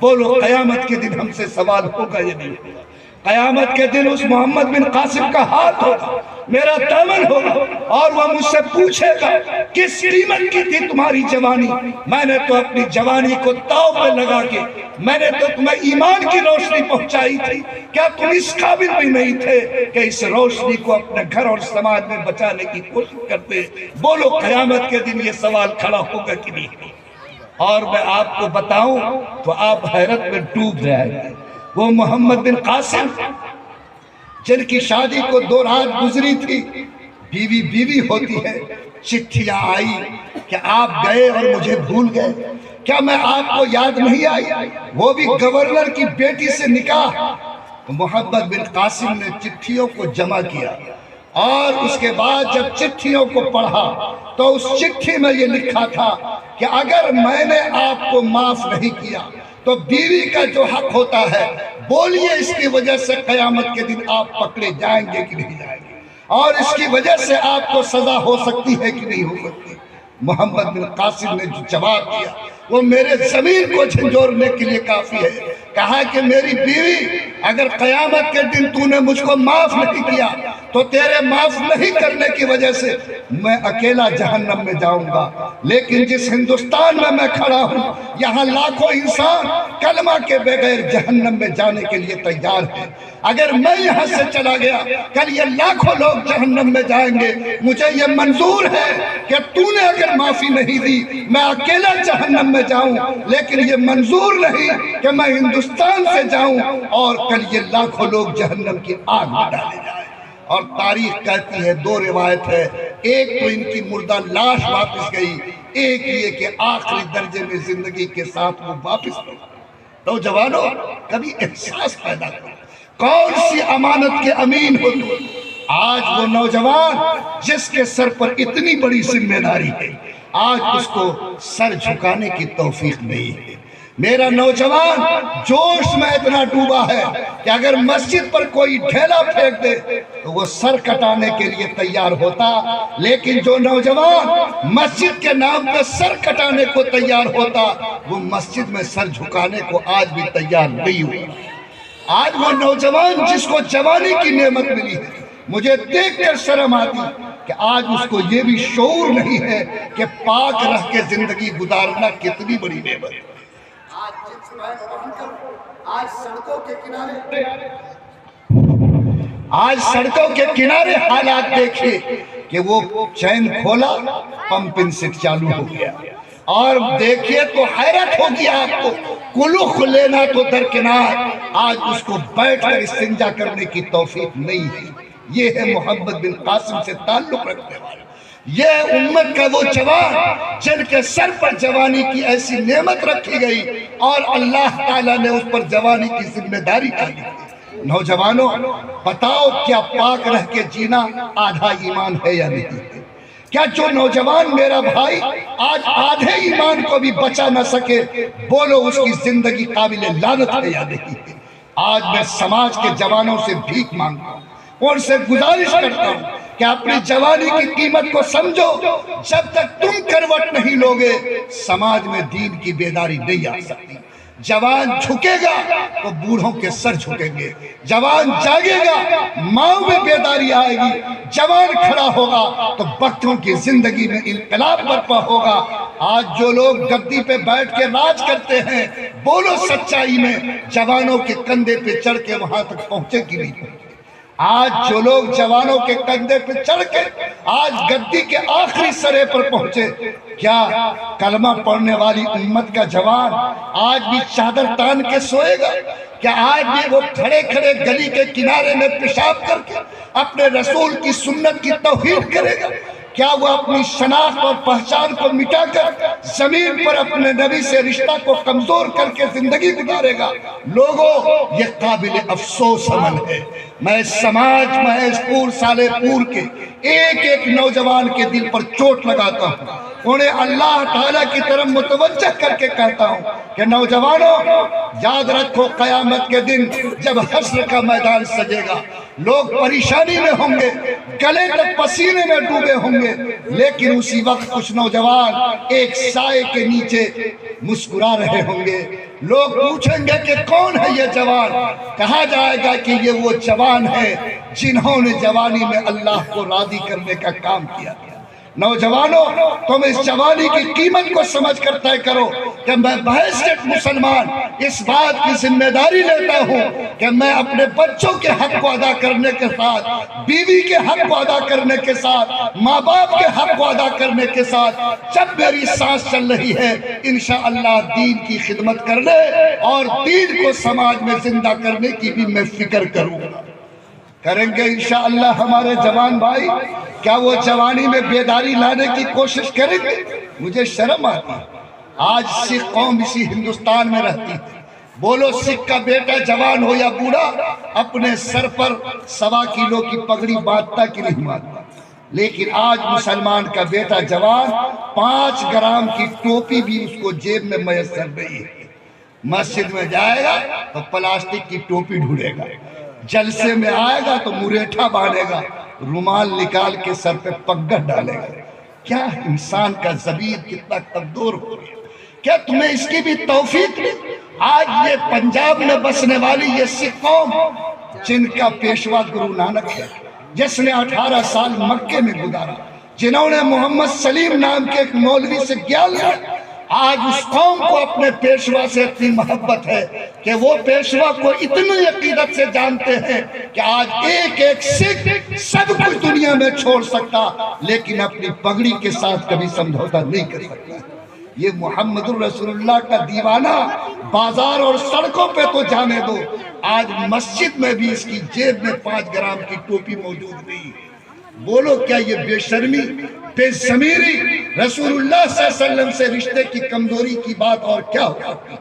بولو، قیامت کے دن ہم سے سوال ہوگا یا نہیں ہوگا؟ قیامت کے دن اس محمد بن قاسم کا ہاتھ ہوگا، میرا دامن ہوگا، اور وہ مجھ سے پوچھے گا کس قیمت کی تھی تمہاری جوانی؟ میں نے تو اپنی جوانی کو داؤ پہ لگا کے میں نے تو تمہیں ایمان کی روشنی پہنچائی تھی، کیا تم اس قابل بھی نہیں تھے کہ اس روشنی کو اپنے گھر اور سماج میں بچانے کی کوشش کرتے؟ بولو قیامت کے دن یہ سوال کھڑا ہوگا کہ نہیں؟ اور میں آپ کو بتاؤں تو آپ حیرت میں ڈوب جائیں گے۔ وہ محمد بن قاسم جن کی شادی کو 2 رات گزری تھی، بیوی بیوی ہوتی ہے، چٹھیاں آئی کہ آپ گئے اور مجھے بھول گئے، کیا میں آپ کو یاد نہیں آئی؟ وہ بھی گورنر کی بیٹی سے نکاح۔ محمد بن قاسم نے چٹھیوں کو جمع کیا، اور اس کے بعد جب چٹھیوں کو پڑھا تو اس چٹھی میں یہ لکھا تھا کہ اگر میں نے آپ کو معاف نہیں کیا تو بیوی کا جو حق ہوتا ہے بولیے، اس کی وجہ سے قیامت کے دن آپ پکڑے جائیں گے کہ نہیں جائیں گے، اور اس کی وجہ سے آپ کو سزا ہو سکتی ہے کہ نہیں ہو سکتی؟ محمد بن قاسم نے جو جواب دیا وہ میرے ضمیر کو جھنجھوڑنے کے لیے کافی ہے۔ کہا کہ میری بیوی، اگر قیامت کے دن تو نے مجھ کو معاف نہیں کیا تو تیرے معاف نہیں کرنے کی وجہ سے میں اکیلا جہنم میں جاؤں گا، لیکن جس ہندوستان میں کھڑا ہوں یہاں لاکھوں انسان کلمہ کے بغیر جہنم میں جانے کے لیے تیار ہیں۔ اگر میں یہاں سے چلا گیا کل یہ لاکھوں لوگ جہنم میں جائیں گے، مجھے یہ منظور ہے کہ تو نے اگر معافی نہیں دی میں اکیلا جہنم میں جاؤں، لیکن یہ منظور نہیں کہ میں ہندوستان سے جاؤں اور کل یہ لاکھوں لوگ جہنم کی آگ میں ڈالے جائیں۔ اور تاریخ کہتی ہے، 2 روایت ہے، ایک تو ان کی مردہ لاش واپس گئی، ایک یہ کہ آخری درجے میں زندگی کے ساتھ وہ واپس گئی۔ نوجوانوں، کبھی احساس پیدا کرو، کون سی امانت کے امین ہو تم؟ آج وہ نوجوان جس کے سر پر اتنی بڑی ذمہ داری ہے، آج اس کو سر جھکانے کی توفیق نہیں ہے۔ میرا نوجوان جوش میں اتنا ڈوبا ہے کہ اگر مسجد پر کوئی ڈھیلا پھینک دے تو وہ سر کٹانے کے لیے تیار ہوتا، لیکن جو نوجوان مسجد کے نام پہ سر کٹانے کو تیار ہوتا وہ مسجد میں سر جھکانے کو آج بھی تیار نہیں ہوتا۔ آج وہ نوجوان جس کو جوانی کی نعمت ملی ہے، مجھے دیکھ کر شرم آتی کہ آج اس کو یہ بھی شعور نہیں ہے کہ پاک رہ کے زندگی گزارنا کتنی بڑی نعمت ہے۔ آج سڑکوں کے کنارے حالات دیکھیں کہ وہ چین کھولا، پمپنگ سیٹ چالو ہو گیا، اور دیکھیے تو حیرت ہوگی آپ کو، کلوخ لینا تو درکنار، آج اس کو بیٹھ کر استنجا کرنے کی توفیق نہیں ہے۔ یہ ہے محمد بن قاسم سے تعلق رکھنے والا، یہ امت کا وہ جوان جن کے سر پر جوانی کی ایسی نعمت رکھی گئی اور اللہ تعالیٰ نے اس پر جوانی کی ذمہ داری ڈالی تھی۔ نوجوانوں، بتاؤ کیا پاک رہ کے جینا آدھا ایمان ہے یا نہیں ہے؟ کیا جو نوجوان میرا بھائی آج آدھے ایمان کو بھی بچا نہ سکے، بولو اس کی زندگی قابل لعنت ہے یا نہیں ہے؟ آج میں سماج کے جوانوں سے بھیک مانگتا ہوں، ان سے گزارش کرتا ہوں کہ اپنی جوانی کی قیمت کو سمجھو۔ جب تک تم کروٹ نہیں لوگے سماج میں دین کی بیداری نہیں آ سکتی۔ جوان جھکے گا تو بوڑھوں کے سر جھکیں گے، جوان جاگے گا ماں میں بیداری آئے گی، جوان کھڑا ہوگا تو بچوں کی زندگی میں انقلاب برپا ہوگا۔ آج جو لوگ گدی پہ بیٹھ کے راج کرتے ہیں، بولو سچائی میں جوانوں کے کندھے پہ چڑھ کے وہاں تک پہنچے کی نہیں پہنچے؟ آج جو لوگ جوانوں کے کندھے پہ چڑھ کے آج گدی کے آخری سرے پر پہنچے، کیا کلمہ پڑھنے والی امت کا جوان آج بھی چادر تان کے سوئے گا؟ کیا آج بھی وہ کھڑے کھڑے گلی کے کنارے میں پیشاب کر کے اپنے رسول کی سنت کی توہین کرے گا؟ کیا وہ اپنی شناخت اور پہچان کو مٹا کر زمین پر اپنے نبی سے رشتہ کو کمزور کر کے زندگی گزارے گا؟ لوگوں، یہ قابل افسوس عمل ہے۔ میں سماج محض پور سالے پور کے ایک ایک نوجوان کے دل پر چوٹ لگاتا ہوں، انہیں اللہ تعالیٰ کی طرف متوجہ کر کے کہتا ہوں کہ نوجوانوں، یاد رکھو قیامت کے دن جب حشر کا میدان سجے گا، لوگ پریشانی میں ہوں گے، گلے تک پسینے میں ڈوبے ہوں گے، لیکن اسی وقت کچھ نوجوان ایک سائے کے نیچے مسکرا رہے ہوں گے۔ لوگ پوچھیں گے کہ کون ہے یہ جوان؟ کہا جائے گا کہ یہ وہ جوان ہے جنہوں نے جوانی میں اللہ کو راضی کرنے کا کام کیا۔ نوجوانوں، تم اس جوانی کی قیمت کو سمجھ کر طے کرو کہ میں بحیثیت مسلمان اس بات کی ذمہ داری لیتا ہوں کہ میں اپنے بچوں کے حق کو ادا کرنے کے ساتھ، بیوی کے حق کو ادا کرنے کے ساتھ، ماں باپ کے حق کو ادا کرنے کے ساتھ، جب میری سانس چل رہی ہے انشاءاللہ دین کی خدمت کرنے اور دین کو سماج میں زندہ کرنے کی بھی میں فکر کروں گا۔ کریں گے انشاءاللہ ہمارے جوان بھائی؟ کیا وہ جوانی میں بیداری لانے کی کوشش کریں گے؟ مجھے شرم آتی ہے، آج سکھ قوم اسی ہندوستان میں رہتی ہے۔ بولو سکھ کا بیٹا جوان ہو یا بوڑھا اپنے سر پر 1.25 کلو کی پگڑی باندھتا کہ نہیں باندھتا؟ لیکن آج مسلمان کا بیٹا جوان 5 گرام کی ٹوپی بھی اس کو جیب میں میسر نہیں ہے۔ مسجد میں جائے گا تو پلاسٹک کی ٹوپی ڈھونڈے گا، جلسے میں آئے گا تو مریٹھا باندھے گا، رومال نکال کے سر پہ پگڑ ڈالے گا۔ کیا انسان کا ضمیر کتنا کمزور ہو گیا؟ کیا تمہیں اس کی بھی توفیق نہیں؟ آج یہ پنجاب میں بسنے والی یہ سکھ قوم جن کا پیشوا گرو نانک ہے، جس نے 18 سال مکے میں گزارا، جنہوں نے محمد سلیم نام کے ایک مولوی سے گیان لیا، آج اس قوم کو اپنے پیشوا سے اتنی محبت ہے کہ وہ پیشوا کو اتنی عقیدت سے جانتے ہیں کہ آج ایک ایک سکھ سب کچھ دنیا میں چھوڑ سکتا لیکن اپنی پگڑی کے ساتھ کبھی سمجھوتا نہیں کر سکتا۔ یہ محمد الرسول اللہ کا دیوانہ بازار اور سڑکوں پہ تو جانے دو، آج مسجد میں بھی اس کی جیب میں 5 گرام کی ٹوپی موجود نہیں ہے۔ بولو کیا یہ بے شرمی، بے ضمیری، رسول اللہ صلی اللہ علیہ وسلم سے رشتے کی کمزوری کی بات اور کیا ہوگی؟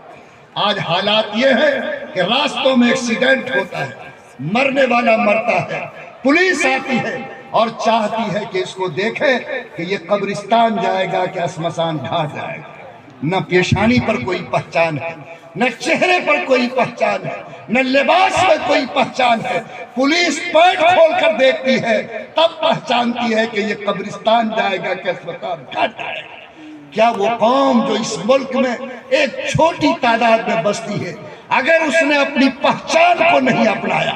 آج حالات یہ ہے کہ راستوں میں ایکسیڈنٹ ہوتا ہے، مرنے والا مرتا ہے، پولیس آتی ہے اور چاہتی ہے کہ اس کو دیکھے کہ یہ قبرستان جائے گا کہ اسمسان گھاٹ جائے گا۔ نہ پیشانی پر کوئی پہچان ہے، نہ چہرے پر کوئی پہچان ہے، نہ لباس میں کوئی پہچان ہے۔ پولیس پیٹ کھول کر دیکھتی ہے تب پہچانتی ہے کہ یہ قبرستان جائے گا کہ اسمسان گھاٹ جائے گا۔ کیا وہ قوم جو اس ملک میں ایک چھوٹی تعداد میں بستی ہے، اگر اس نے اپنی پہچان کو نہیں اپنایا،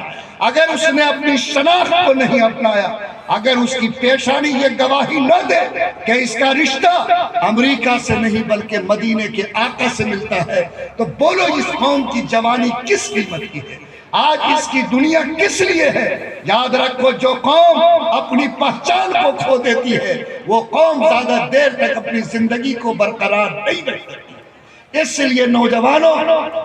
اگر اس نے اپنی شناخت کو نہیں اپنایا، اگر اس کی پیشانی یہ گواہی نہ دے کہ اس کا رشتہ امریکہ سے نہیں بلکہ مدینے کے آقا سے ملتا ہے، تو بولو اس قوم کی جوانی کس قیمت کی ہے؟ آج اس کی دنیا کس لیے ہے؟ یاد رکھو جو قوم اپنی پہچان کو کھو دیتی ہے وہ قوم زیادہ دیر تک اپنی زندگی کو برقرار نہیں رکھ سکتی۔ اس لیے نوجوانوں،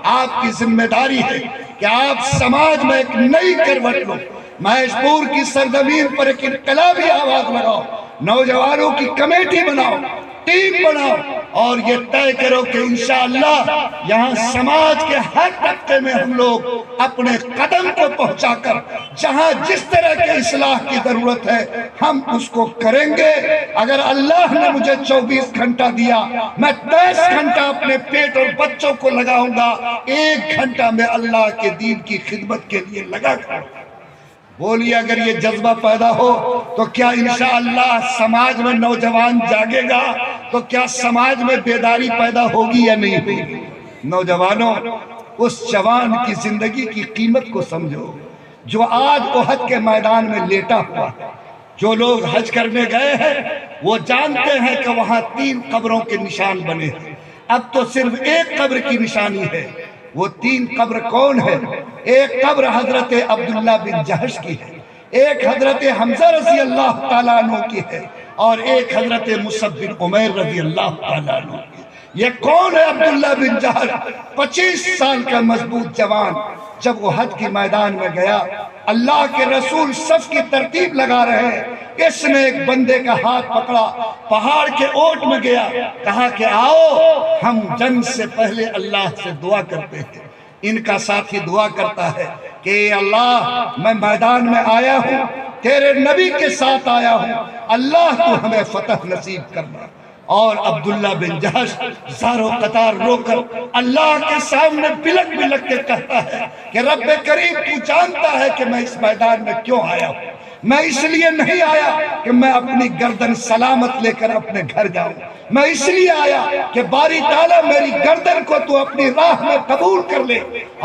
آپ کی ذمہ داری ہے کہ آپ سماج میں ایک نئی کروٹ لو، مہیش پور کی سرزمین پر ایک انقلابی آواز لگاؤ، نوجوانوں کی کمیٹی بناؤ، ٹیم بناؤ اور یہ طے کرو کہ انشاءاللہ یہاں سماج کے ہر طبقے میں ہم لوگ اپنے قدم کو پہنچا کر جہاں جس طرح کے اصلاح کی ضرورت ہے ہم اس کو کریں گے۔ اگر اللہ نے مجھے 24 گھنٹہ دیا، میں 10 گھنٹہ اپنے پیٹ اور بچوں کو لگاؤں گا، 1 گھنٹہ میں اللہ کے دین کی خدمت کے لیے لگا کر۔ بولیے اگر یہ جذبہ پیدا ہو تو کیا انشاءاللہ سماج میں نوجوان جاگے گا؟ تو کیا سماج میں بیداری پیدا ہوگی یا نہیں ہوگی؟ نوجوانوں، اس جوان کی زندگی کی قیمت کو سمجھو جو آج احد کے میدان میں لیٹا ہوا ہے۔ جو لوگ حج کرنے گئے ہیں وہ جانتے ہیں کہ وہاں 3 قبروں کے نشان بنے ہیں، اب تو صرف ایک قبر کی نشانی ہے۔ وہ 3 قبر کون ہے؟ ایک قبر حضرت عبداللہ بن جہش کی ہے، ایک حضرت حمزہ رضی اللہ تعالیٰ عنہ کی ہے اور ایک حضرت مصعب بن عمیر رضی اللہ تعالیٰ عنہ کی۔ یہ کون ہے عبداللہ بن جہش؟ 25 سال کا مضبوط جوان جب وہ حج کے میدان میں گیا، اللہ کے رسول صف کی ترتیب لگا رہے ہیں، اس نے ایک بندے کا ہاتھ پکڑا، پہاڑ کے اوٹ میں گیا، کہا کہ آؤ ہم جنگ سے پہلے اللہ سے دعا کرتے ہیں۔ ان کا ساتھی دعا کرتا ہے کہ اے اللہ، میں میدان میں آیا ہوں، تیرے نبی کے ساتھ آیا ہوں، اللہ تو ہمیں فتح نصیب کرنا۔ اور عبداللہ بن جہش زارو قطار رو کر اللہ کے سامنے بلک بلک کے کہتا ہے کہ رب کریم تو جانتا ہے کہ میں اس میدان میں کیوں آیا ہوں، میں اس لیے نہیں آیا کہ میں اپنی گردن سلامت لے کر اپنے گھر جاؤں، میں اس لیے آیا کہ باری تعالیٰ میری گردن کو تو اپنی راہ میں قبول کر لے،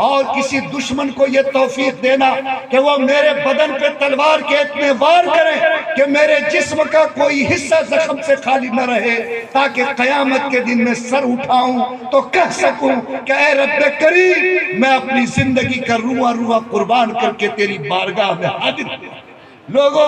اور کسی دشمن کو یہ توفیق دینا کہ وہ میرے بدن پہ تلوار کے اتنے وار کرے کہ میرے جسم کا کوئی حصہ زخم سے خالی نہ رہے، تاکہ قیامت کے دن میں سر اٹھاؤں تو کہہ سکوں کہ اے رب کریم میں اپنی زندگی کا رواں رواں قربان کر کے تیری بارگاہ میں حاضر ہوں۔ لوگوں،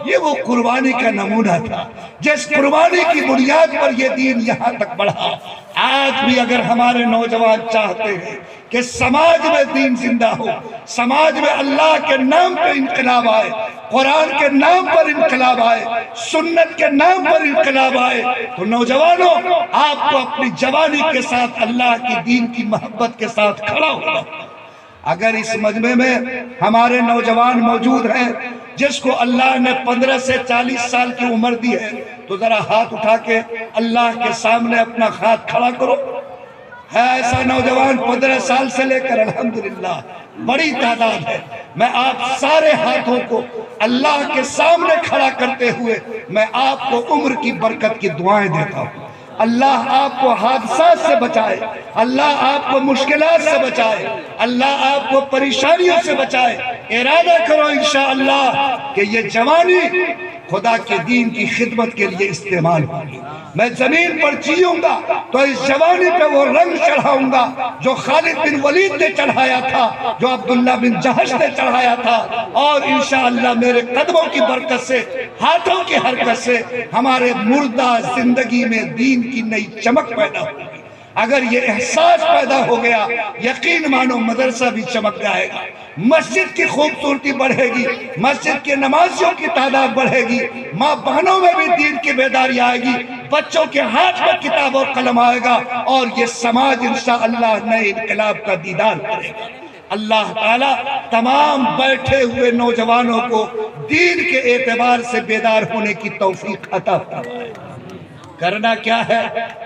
یہ وہ قربانی کا نمونہ تھا جس قربانی کی بنیاد پر یہ دین یہاں تک بڑھا۔ آج بھی اگر ہمارے نوجوان چاہتے ہیں کہ سماج میں دین زندہ ہو، سماج میں اللہ کے نام پر انقلاب آئے، قرآن کے نام پر انقلاب آئے، سنت کے نام پر انقلاب آئے، تو نوجوانوں آپ کو اپنی جوانی کے ساتھ اللہ کی دین کی محبت کے ساتھ کھڑا ہوگا۔ اگر اس مجمع میں ہمارے نوجوان موجود ہیں جس کو اللہ نے 15 سے 40 سال کی عمر دی ہے، تو ذرا ہاتھ اٹھا کے اللہ کے سامنے اپنا ہاتھ کھڑا کرو۔ ہے ایسا نوجوان 15 سال سے لے کر الحمدللہ بڑی تعداد ہے۔ میں آپ سارے ہاتھوں کو اللہ کے سامنے کھڑا کرتے ہوئے میں آپ کو عمر کی برکت کی دعائیں دیتا ہوں۔ اللہ آپ کو حادثات سے بچائے، اللہ آپ کو مشکلات سے بچائے، اللہ آپ کو پریشانیوں سے بچائے۔ ارادہ کرو انشاءاللہ کہ یہ جوانی خدا کے دین کی خدمت کے لیے استعمال ہوگی۔ میں زمین پر جیوں گا تو اس جوانی پہ وہ رنگ چڑھاؤں گا جو خالد بن ولید نے چڑھایا تھا، جو عبداللہ بن جہش نے چڑھایا تھا، اور انشاءاللہ میرے قدموں کی برکت سے، ہاتھوں کی حرکت سے ہمارے مردہ زندگی میں دین کی نئی چمک پیدا ہوگی۔ اگر یہ احساس پیدا ہو گیا، یقین مانو مدرسہ بھی چمک جائے گا، مسجد کی خوبصورتی بڑھے گی، مسجد کے نمازیوں کی تعداد بڑھے گی، ماں بہنوں میں بھی دین کی بیداری آئے گی، بچوں کے ہاتھ میں کتاب اور قلم آئے گا، اور یہ سماج انشاءاللہ نئے انقلاب کا دیدار کرے گا۔ اللہ تعالیٰ تمام بیٹھے ہوئے نوجوانوں کو دین کے اعتبار سے بیدار ہونے کی توفیق عطا فرمائے۔ کرنا کیا ہے؟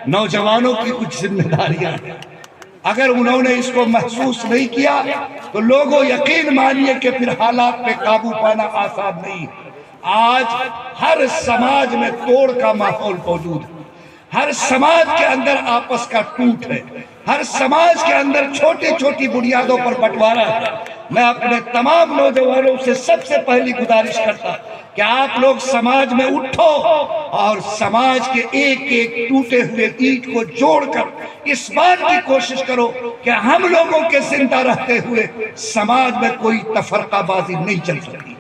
نوجوانوں کی کچھ ذمہ داریاں ہیں۔ اگر انہوں نے اس کو محسوس نہیں کیا تو لوگوں یقین مانیے کہ پھر حالات پہ قابو پانا آسان نہیں۔ آج ہر سماج میں توڑ کا ماحول موجود ہے، ہر سماج کے اندر آپس کا ٹوٹ ہے، ہر سماج کے اندر چھوٹی چھوٹی بنیادوں پر بٹوارا ہے۔ میں اپنے تمام نوجوانوں سے سب سے پہلی گزارش کرتا کہ آپ لوگ سماج میں اٹھو اور سماج کے ایک ایک ٹوٹے ہوئے اینٹ کو جوڑ کر اس بات کی کوشش کرو کہ ہم لوگوں کے زندہ رہتے ہوئے سماج میں کوئی تفرقہ بازی نہیں چل سکتی،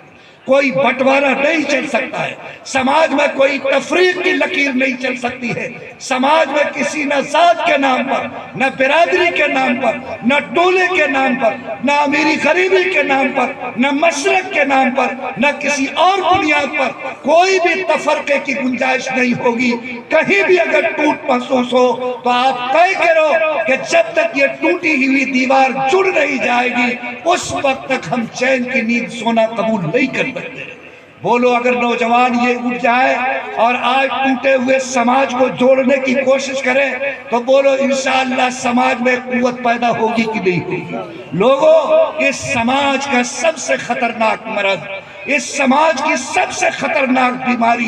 کوئی بٹوارہ نہیں چل سکتا ہے، سماج میں کوئی تفریق کی لکیر نہیں چل سکتی ہے۔ سماج میں کسی نہ ذات کے نام پر، نہ برادری کے نام پر، نہ ٹولے کے نام پر، نہ امیری غریبی کے نام پر، نہ مشرق کے نام پر، نہ کسی اور بنیاد پر کوئی بھی تفرقے کی گنجائش نہیں ہوگی۔ کہیں بھی اگر ٹوٹ محسوس ہو تو آپ طے کرو کہ جب تک یہ ٹوٹی ہوئی دیوار جڑ نہیں جائے گی اس وقت تک ہم چین کی نیند سونا قبول نہیں کر سکتے۔ بولو اگر نوجوان یہ اٹھ جائے اور آج ٹوٹے ہوئے سماج کو جوڑنے کی کوشش کرے تو بولو انشاءاللہ سماج میں قوت پیدا ہوگی کہ نہیں ہوگی۔ لوگوں، اس سماج کا سب سے خطرناک مرض، اس سماج کی سب سے خطرناک بیماری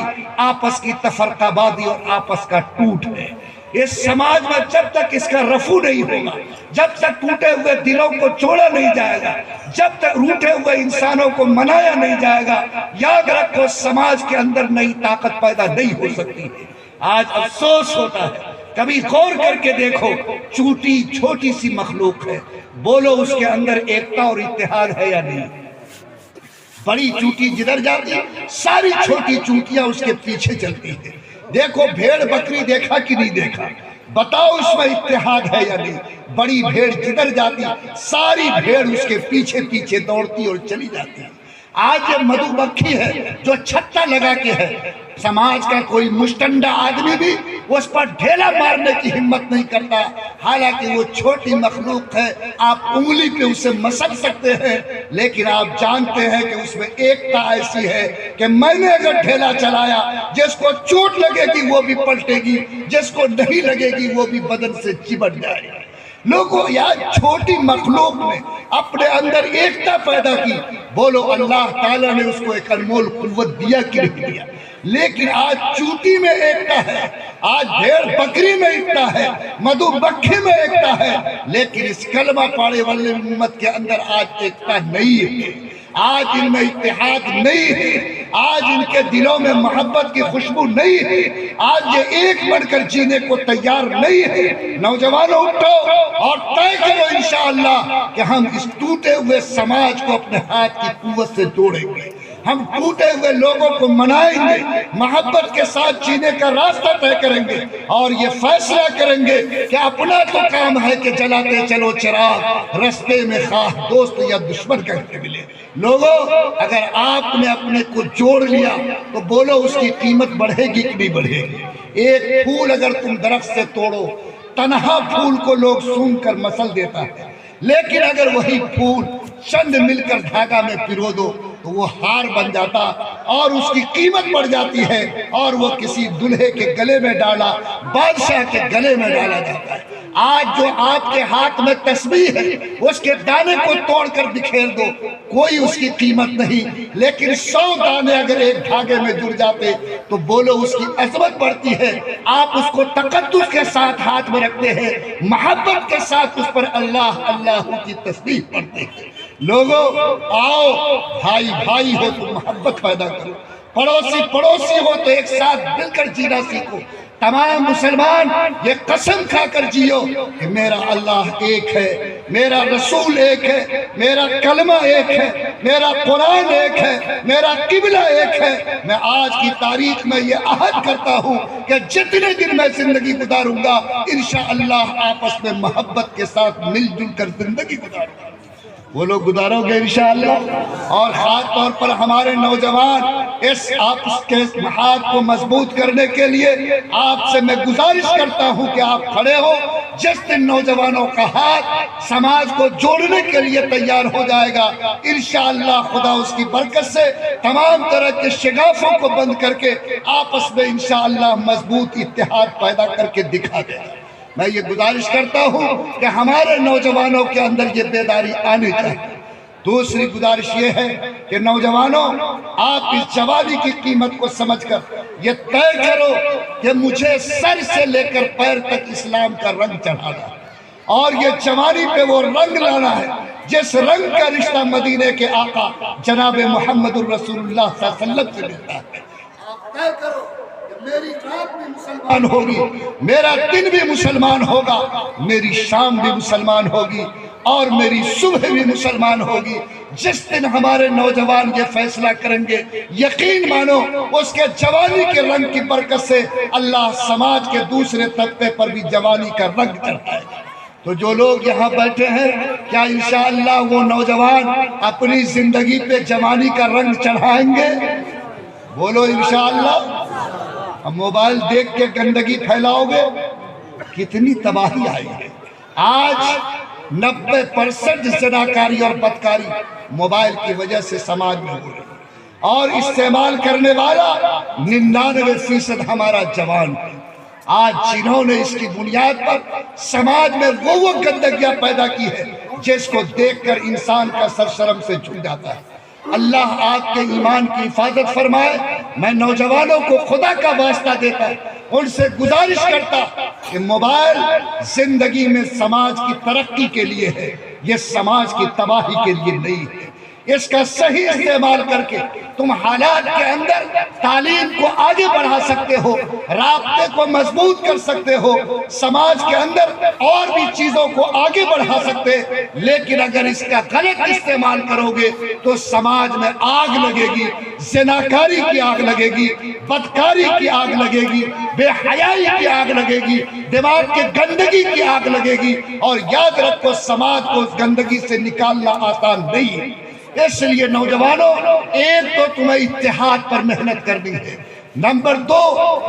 آپس کی تفرقہ بازی اور آپس کا ٹوٹ ہے۔ اس سماج میں جب تک اس کا رفع نہیں ہوگا، جب تک ٹوٹے ہوئے دلوں کو جوڑا نہیں جائے گا، جب تک روٹے ہوئے انسانوں کو منایا نہیں جائے گا، یاد رکھو سماج کے اندر نئی طاقت پیدا نہیں ہو سکتی ہے۔ آج افسوس ہوتا ہے، کبھی غور کر کے دیکھو، چوٹی چھوٹی سی مخلوق ہے، بولو اس کے اندر ایکتا اور اتحاد ہے یا نہیں؟ بڑی چوٹی جدھر جاتی ہے ساری چھوٹی چوٹیاں اس کے پیچھے چلتی ہیں۔ دیکھو بھیڑ بکری دیکھا کہ نہیں دیکھا، بتاؤ اس میں اتحاد ہے یا نہیں؟ بڑی بھیڑ جدھر جاتی ساری بھیڑ اس کے پیچھے پیچھے دوڑتی اور چلی جاتی ہے۔ آج یہ مدھو مکھی ہے جو چھتا لگا کے ہے، سماج کا کوئی مشتنڈا آدمی بھی اس پر ڈھیلا مارنے کی ہمت نہیں کرتا۔ حالانکہ وہ چھوٹی مخلوق ہے، آپ انگلی پہ اسے مسل سکتے ہیں، لیکن آپ جانتے ہیں کہ اس میں ایکتا ایسی ہے کہ میں نے اگر ڈھیلا چلایا، جس کو چوٹ لگے گی وہ بھی پلٹے گی، جس کو نہیں لگے گی وہ بھی بدن سے چمٹ جائے گا۔ لوگوں، یاد چھوٹی مخلوق نے اپنے اندر ایکتا پیدا کی، بولو اللہ تعالیٰ نے اس کو ایک انمول قوت دیا کہ نہیں دیا؟ لیکن آج چوٹی میں ایکتا ہے، آج بھیڑ بکری میں ایکتا ہے، مدھو مکھی میں ایکتا ہے، لیکن اس کلمہ پاڑے والے امت کے اندر آج ایکتا نہیں ہے، آج ان میں اتحاد نہیں ہے، آج ان کے دلوں میں محبت کی خوشبو نہیں ہے، آج یہ ایک بڑھ کر جینے کو تیار نہیں ہے۔ نوجوانوں اٹھو اور طے کرو انشاءاللہ کہ ہم اس ٹوٹے ہوئے سماج کو اپنے ہاتھ کی قوت سے جوڑیں گے، ہم ٹوٹے ہوئے لوگوں کو منائیں گے، محبت کے ساتھ جینے کا راستہ طے کریں گے، اور یہ فیصلہ کریں گے کہ اپنا تو کام ہے کہ جلاتے چلو چراغ، رستے میں خواہ دوست یا دشمن کہتے ملے۔ لوگوں، اگر آپ نے اپنے کو جوڑ لیا تو بولو اس کی قیمت بڑھے گی کہ نہیں بڑھے گی؟ ایک پھول اگر تم درخت سے توڑو، تنہا پھول کو لوگ سونگھ کر مسل دیتا ہے، لیکن اگر وہی پھول چند مل کر دھاگا میں پرو دو تو وہ ہار بن جاتا اور اس کی قیمت بڑھ جاتی ہے، اور وہ کسی دلہے کے گلے میں ڈالا، بادشاہ کے گلے میں ڈالا جاتا ہے۔ آج جو آپ کے ہاتھ میں تسبیح ہے، اس کے دانے کو توڑ کر بکھیر دو، کوئی اس کی قیمت نہیں، لیکن 100 دانے اگر ایک دھاگے میں جڑ جاتے تو بولو اس کی عظمت بڑھتی ہے۔ آپ اس کو تقدس کے ساتھ ہاتھ میں رکھتے ہیں، محبت کے ساتھ اس پر اللہ اللہ کی تسبیح پڑھتے ہیں۔ لوگوں، آؤ، بھائی بھائی ہو تو محبت پیدا کرو، پڑوسی پڑوسی ہو تو ایک ساتھ مل کر جینا سیکھو۔ تمام مسلمان یہ قسم کھا کر جیو کہ میرا اللہ ایک ہے، میرا رسول ایک ہے، میرا کلمہ ایک ہے، میرا قرآن ایک ہے، میرا قبلہ ایک ہے۔ میں آج کی تاریخ میں یہ عہد کرتا ہوں کہ جتنے دن میں زندگی گزاروں گا انشاءاللہ آپس میں محبت کے ساتھ مل جل کر زندگی گزاروں گا۔ وہ لوگ گزارو گے انشاءاللہ۔ اور خاص طور پر ہمارے نوجوان اس آپس کے اتحاد کو مضبوط کرنے کے لیے آپ سے میں گزارش کرتا ہوں کہ آپ کھڑے ہو۔ جس دن نوجوانوں کا ہاتھ سماج کو جوڑنے کے لیے تیار ہو جائے گا انشاءاللہ خدا اس کی برکت سے تمام طرح کے شگافوں کو بند کر کے آپس میں انشاءاللہ مضبوط اتحاد پیدا کر کے دکھا دے گا۔ میں یہ گزارش کرتا ہوں کہ ہمارے نوجوانوں کے اندر یہ بیداری آنی چاہیے۔ دوسری گزارش یہ ہے کہ نوجوانوں، آپ اس جوانی کی قیمت کو سمجھ کر یہ طے کرو کہ مجھے سر سے لے کر پیر تک اسلام کا رنگ چڑھانا ہے، اور یہ جوانی پہ وہ رنگ لانا ہے جس رنگ کا رشتہ مدینے کے آقا جناب محمد الرسول اللہ صلی اللہ علیہ وسلم سے ملتا ہے۔ آپ طے کرو میری رات بھی مسلمان ہوگی، میرا دن بھی مسلمان ہوگا، میری شام بھی مسلمان ہوگی، اور میری صبح بھی مسلمان ہوگی۔ جس دن ہمارے نوجوان یہ فیصلہ کریں گے، یقین مانو اس کے جوانی کے رنگ کی برکت سے اللہ سماج کے دوسرے طبقے پر بھی جوانی کا رنگ چڑھائے گا۔ تو جو لوگ یہاں بیٹھے ہیں، کیا انشاءاللہ وہ نوجوان اپنی زندگی پہ جوانی کا رنگ چڑھائیں گے؟ بولو انشاءاللہ۔ اب موبائل دیکھ کے گندگی پھیلاؤ گے، کتنی تباہی آئی ہے۔ آج 90% زناکاری اور بدکاری موبائل کی وجہ سے سماج میں ہو رہی ہے، اور استعمال کرنے والا 99% ہمارا جوان ہے۔ آج جنہوں نے اس کی بنیاد پر سماج میں وہ گندگیاں پیدا کی ہے جس کو دیکھ کر انسان کا سر شرم سے جھک جاتا ہے۔ اللہ آپ کے ایمان کی حفاظت فرمائے۔ میں نوجوانوں کو خدا کا واسطہ دیتا، ان سے گزارش کرتا کہ موبائل زندگی میں سماج کی ترقی کے لیے ہے، یہ سماج کی تباہی کے لیے نہیں ہے۔ اس کا صحیح استعمال کر کے تم حالات کے اندر تعلیم کو آگے بڑھا سکتے ہو، رابطے کو مضبوط کر سکتے ہو، سماج کے اندر اور بھی چیزوں کو آگے بڑھا سکتے۔ لیکن اگر اس کا غلط استعمال کرو گے تو سماج میں آگ لگے گی، زناکاری کی آگ لگے گی، بدکاری کی آگ لگے گی، بے حیائی کی آگ لگے گی، دماغ کے گندگی کی آگ لگے گی، اور یاد رکھو سماج کو اس گندگی سے نکالنا آسان نہیں ہے۔ اس لیے نوجوانوں، ایک تو تمہیں اتحاد پر محنت کرنی ہے، نمبر 2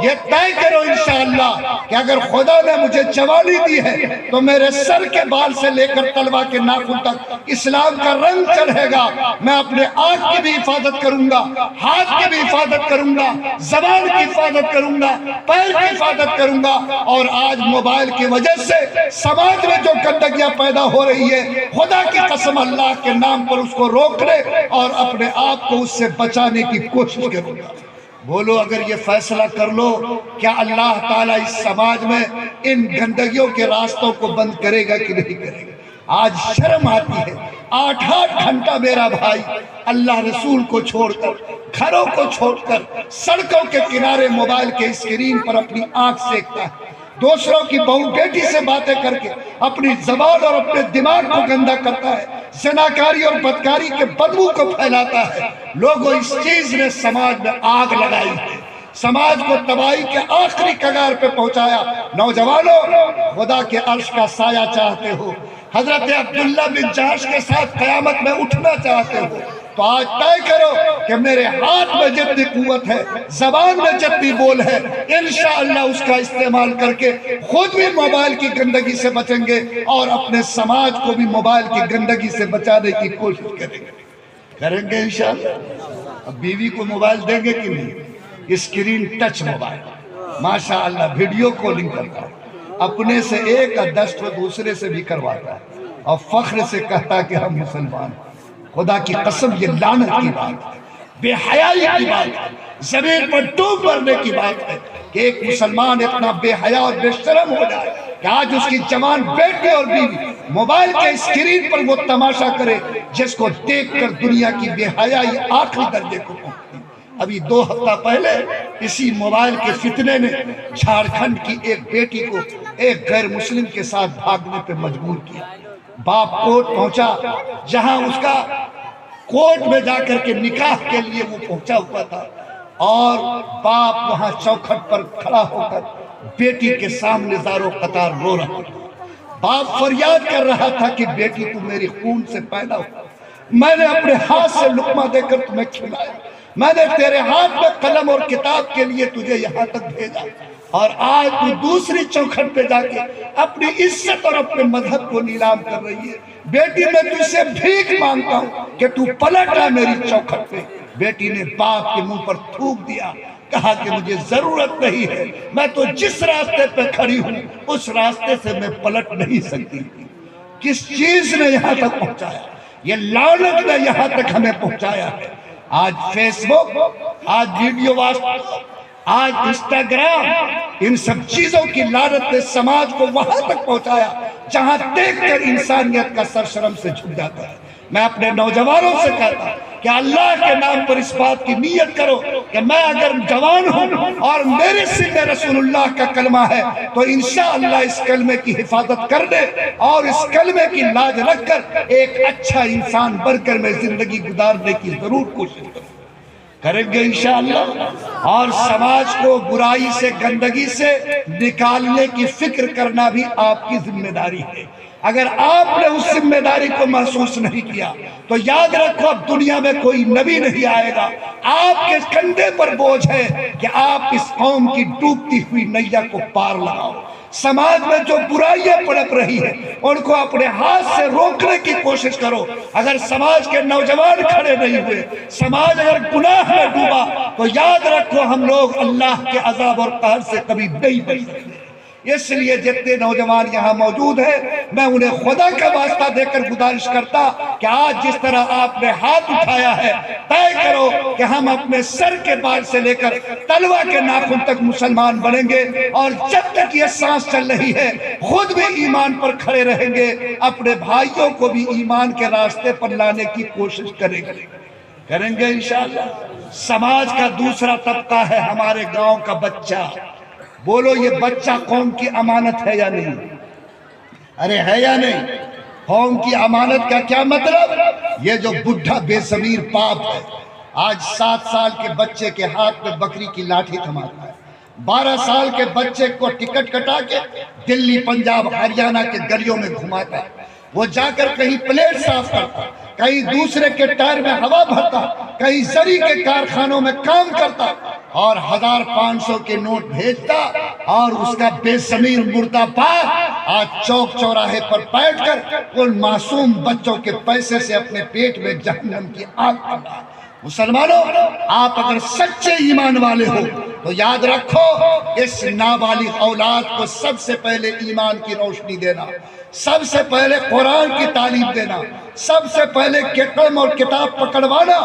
یہ طے کرو انشاءاللہ کہ اگر خدا نے مجھے جوانی دی ہے تو میرے سر کے بال سے لے کر تلوا کے ناخن تک اسلام کا رنگ چڑھے گا. میں اپنے آنکھ کی بھی حفاظت کروں گا, ہاتھ کی بھی حفاظت کروں گا, زبان کی حفاظت کروں گا, پیر کی حفاظت کروں گا. اور آج موبائل کی وجہ سے سماج میں جو گندگیاں پیدا ہو رہی ہے, خدا کی قسم اللہ کے نام پر اس کو روکنے اور اپنے آپ کو اس سے بچانے کی کوشش کروں گا. بولو اگر یہ فیصلہ کر لو, کیا اللہ تعالیٰ اس سماج میں ان گندگیوں کے راستوں کو بند کرے گا کہ نہیں کرے گا؟ آج شرم آتی ہے, 8 گھنٹہ میرا بھائی اللہ رسول کو چھوڑ کر, گھروں کو چھوڑ کر, سڑکوں کے کنارے موبائل کے اسکرین پر اپنی آنکھ سیکتا ہے, دوسروں کی بہو بیٹی سے باتیں کر کے اپنی زبان اور اپنے دماغ کو گندا کرتا ہے, زناکاری اور بدکاری کے بدبو کو پھیلاتا ہے. لوگوں اس چیز نے سماج میں آگ لگائی ہے, سماج کو تباہی کے آخری کگار پہ پہنچایا. نوجوانوں, خدا کے عرش کا سایہ چاہتے ہو, حضرت عبداللہ بن جہش کے ساتھ قیامت میں اٹھنا چاہتے ہو, تو آج طے کرو کہ میرے ہاتھ میں جتنی قوت ہے, زبان میں جتنی بول ہے, انشاءاللہ اس کا استعمال کر کے خود بھی موبائل کی گندگی سے بچیں گے اور اپنے سماج کو بھی موبائل کی گندگی سے بچانے کی کوشش کریں گے انشاءاللہ. اب بیوی کو موبائل دیں گے کہ نہیں؟ اسکرین ٹچ موبائل, ماشاءاللہ ویڈیو کالنگ کرتا ہے, اپنے سے ایک دست و دوسرے سے بھی کرواتا ہے اور فخر سے کہتا ہے کہ ہم مسلمان ہیں. خدا کی قسم یہ لعنت کی بات ہے, بے حیائی کی بات ہے, زمین پر ڈوب مرنے کی بات ہے کہ ایک مسلمان اتنا بے حیا اور بے شرم ہو جائے کہ آج اس کی جوان بیٹی اور بیوی موبائل کے اسکرین پر وہ تماشا کرے جس کو دیکھ کر دنیا کی بے حیائی آخری درجے کو پہنچتی. ابھی 2 ہفتہ پہلے اسی موبائل کے فتنے نے جھارکھنڈ کی ایک بیٹی کو ایک غیر مسلم کے ساتھ بھاگنے پہ مجبور کیا. باپ کوٹ پہنچا, جہاں اس کا کوٹ میں جا کر کے نکاح کے لیے وہ پہنچا ہوا تھا, اور باپ وہاں چوکھٹ پر کھڑا ہو کر بیٹی کے سامنے زارو قطار رو رہا تھا. باپ فریاد کر رہا تھا کہ بیٹی تو میری خون سے پیدا ہو, میں نے اپنے ہاتھ سے لقمہ دے کر تمہیں کھلایا, میں نے تیرے ہاتھ میں قلم اور کتاب کے لیے تجھے یہاں تک بھیجا, اور آج تو دوسری چوکھٹ پہ جا کے اپنی عزت اور اپنے مذہب کو نیلام کر رہی ہے. بیٹی میں تجھ سے بھیک مانگتا ہوں کہ تو پلٹ آ میری چوکھٹ پہ. بیٹی نے باپ کے منہ پر تھوک دیا, کہا کہ مجھے ضرورت نہیں ہے, میں تو جس راستے پہ کھڑی ہوں اس راستے سے میں پلٹ نہیں سکتی. کس چیز نے یہاں تک پہنچایا؟ یہ لعنت نے یہاں تک ہمیں پہنچایا ہے. آج فیس بک, آج ویڈیو واٹسپ, آج انسٹاگرام, ان سب چیزوں کی لعنت نے سماج کو وہاں تک پہنچایا جہاں دیکھ کر انسانیت کا سر شرم سے جھک جاتا ہے. میں اپنے نوجوانوں سے کہتا ہوں کہ اللہ کے نام پر اس بات کی نیت کرو کہ میں اگر جوان ہوں اور میرے سینے رسول اللہ کا کلمہ ہے تو انشاءاللہ اس کلمے کی حفاظت کر دے اور اس کلمے کی لاج رکھ کر ایک اچھا انسان بن کر میں زندگی گزارنے کی ضرور کوشش کریں گے انشاءاللہ. اور سماج کو برائی سے, گندگی سے نکالنے کی فکر کرنا بھی آپ کی ذمہ داری ہے. اگر آپ نے اس ذمہ داری کو محسوس نہیں کیا تو یاد رکھو اب دنیا میں کوئی نبی نہیں آئے گا. آپ کے کندھے پر بوجھ ہے کہ آپ اس قوم کی ڈوبتی ہوئی نیا کو پار لگاؤ. سماج میں جو برائیاں پڑپ رہی ہیں ان کو اپنے ہاتھ سے روکنے کی کوشش کرو. اگر سماج کے نوجوان کھڑے نہیں ہوئے, سماج اگر گناہ میں ڈوبا تو یاد رکھو ہم لوگ اللہ کے عذاب اور قہر سے کبھی نہیں بچ سکتے. اس لیے جتنے نوجوان یہاں موجود ہیں میں انہیں خدا کا واسطہ دے کر گزارش کرتا کہ آج جس طرح آپ نے ہاتھ اٹھایا ہے طے کرو کہ ہم اپنے سر کے بال سے لے کر تلوا کے ناخن تک مسلمان بنیں گے, اور جب تک یہ سانس چل رہی ہے خود بھی ایمان پر کھڑے رہیں گے, اپنے بھائیوں کو بھی ایمان کے راستے پر لانے کی کوشش کریں گے انشاءاللہ. سماج کا دوسرا طبقہ ہے ہمارے گاؤں کا بچہ. بولو یہ بچہ قوم کی امانت ہے یا نہیں؟ ارے ہے یا نہیں؟ قوم کی امانت کا کیا مطلب؟ یہ جو بڈھا بے ضمیر باپ ہے آج 7 سال کے بچے کے ہاتھ میں بکری کی لاٹھی تھماتا ہے, 12 سال کے بچے کو ٹکٹ کٹا کے دلی, پنجاب, ہریانہ کے گلیوں میں گھماتا ہے. وہ جا کر کہیں پلیٹ صاف کرتا, کہیں دوسرے کے ٹائر میں ہوا بھرتا, کہیں زری کے کارخانوں میں کام کرتا, اور 1500 کے نوٹ بھیجتا اور اس کا بے ضمیر مردہ پاک آج چوک چوراہے پر بیٹھ کر ان معصوم بچوں کے پیسے سے اپنے پیٹ میں جہنم کی آگ پڑا۔ مسلمانوں، آپ اگر سچے ایمان والے ہو تو یاد رکھو، اس نابالغ اولاد کو سب سے پہلے ایمان کی روشنی دینا، سب سے پہلے قرآن کی تعلیم دینا، سب سے پہلے قلم اور کتاب پکڑوانا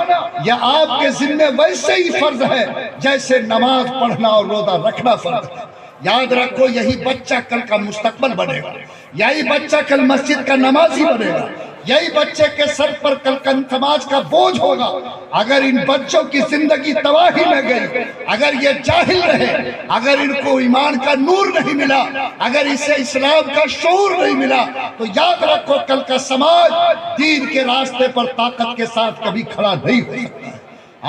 یہ آپ کے ذمہ ویسے ہی فرض ہے جیسے نماز پڑھنا اور روزہ رکھنا فرض ہے۔ یاد رکھو، یہی بچہ کل کا مستقبل بنے گا، یہی بچہ کل مسجد کا نمازی بنے گا، یہی بچے کے سر پر کل کا سماج کا بوجھ ہوگا۔ اگر ان بچوں کی زندگی تباہی میں گئی، اگر یہ جاہل رہے، اگر ان کو ایمان کا نور نہیں ملا، اگر اسے اسلام کا شعور نہیں ملا، تو یاد رکھو کل کا سماج دین کے راستے پر طاقت کے ساتھ کبھی کھڑا نہیں ہو سکتا۔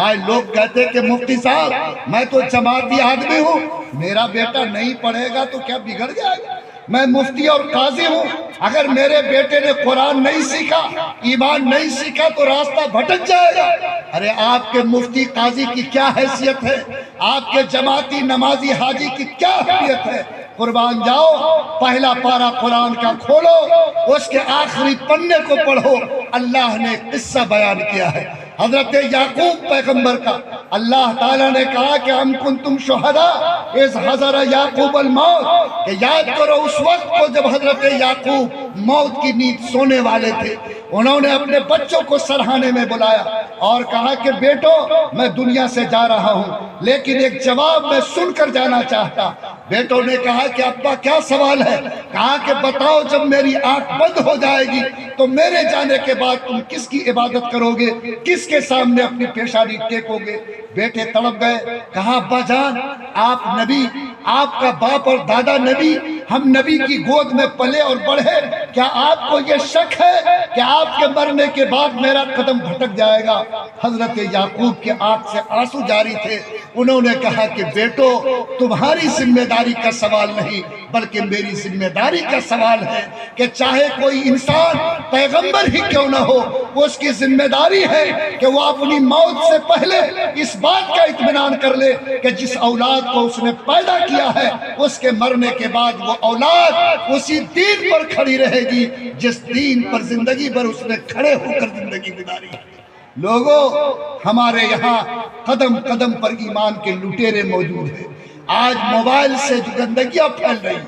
آج لوگ کہتے کہ مفتی صاحب میں تو جماعتی آدمی ہوں، میرا بیٹا نہیں پڑھے گا تو کیا بگڑ جائے گا؟ میں مفتی اور قاضی ہوں، اگر میرے بیٹے نے قرآن نہیں سیکھا، ایمان نہیں سیکھا تو راستہ بھٹک جائے گا۔ ارے آپ کے مفتی قاضی کی کیا حیثیت ہے؟ آپ کے جماعتی نمازی حاجی کی کیا حیثیت ہے؟ قربان جاؤ، پہلا پارہ قرآن کا کھولو، اس کے آخری پنے کو پڑھو، اللہ نے قصہ بیان کیا ہے حضرت یعقوب پیغمبر کا۔ اللہ تعالیٰ نے کہا کہ ہم کنتم شہداء اذ حضر یعقوب الموت، کہ یاد کرو اس وقت کو جب حضرت یعقوب موت کی نیند سونے والے تھے، انہوں نے اپنے بچوں کو سرہانے میں بلایا اور کہا کہ بیٹو میں دنیا سے جا رہا ہوں لیکن ایک جواب میں سن کر جانا چاہتا۔ بیٹوں نے کہا کہ ابا کیا سوال ہے؟ کہا کہ بتاؤ جب میری آنکھ بند ہو جائے گی تو میرے جانے کے بعد تم کس کی عبادت کرو گے، کس کے سامنے اپنی پیشانی ٹیکو گے؟ بیٹے تڑپ گئے، کہا ابا جان آپ نبی، آپ کا باپ اور دادا نبی، ہم نبی کی گود میں پلے اور بڑھے، کیا آپ کو یہ شک ہے کہ آپ کے مرنے کے بعد میرا قدم بھٹک جائے گا؟ حضرت یعقوب کی آنکھ سے آنسو جاری تھے۔ انہوں نے کہا کہ بیٹو تمہاری ذمہ داری کا سوال نہیں بلکہ میری ذمہ داری کا سوال ہے کہ چاہے کوئی انسان پیغمبر ہی کیوں نہ ہو، اس کی ذمہ داری ہے کہ وہ اپنی موت سے پہلے اس بات کا اطمینان کر لے کہ جس اولاد کو اس نے پیدا کیا ہے اس کے مرنے کے بعد وہ اولاد اسی دین پر کھڑی رہے گی جس دین پر زندگی بھر اس نے کھڑے ہو کر زندگی گزاری۔ لوگوں، ہمارے یہاں قدم قدم پر ایمان کے لٹیرے موجود ہیں۔ آج موبائل سے جو گندگیاں پھیل رہی،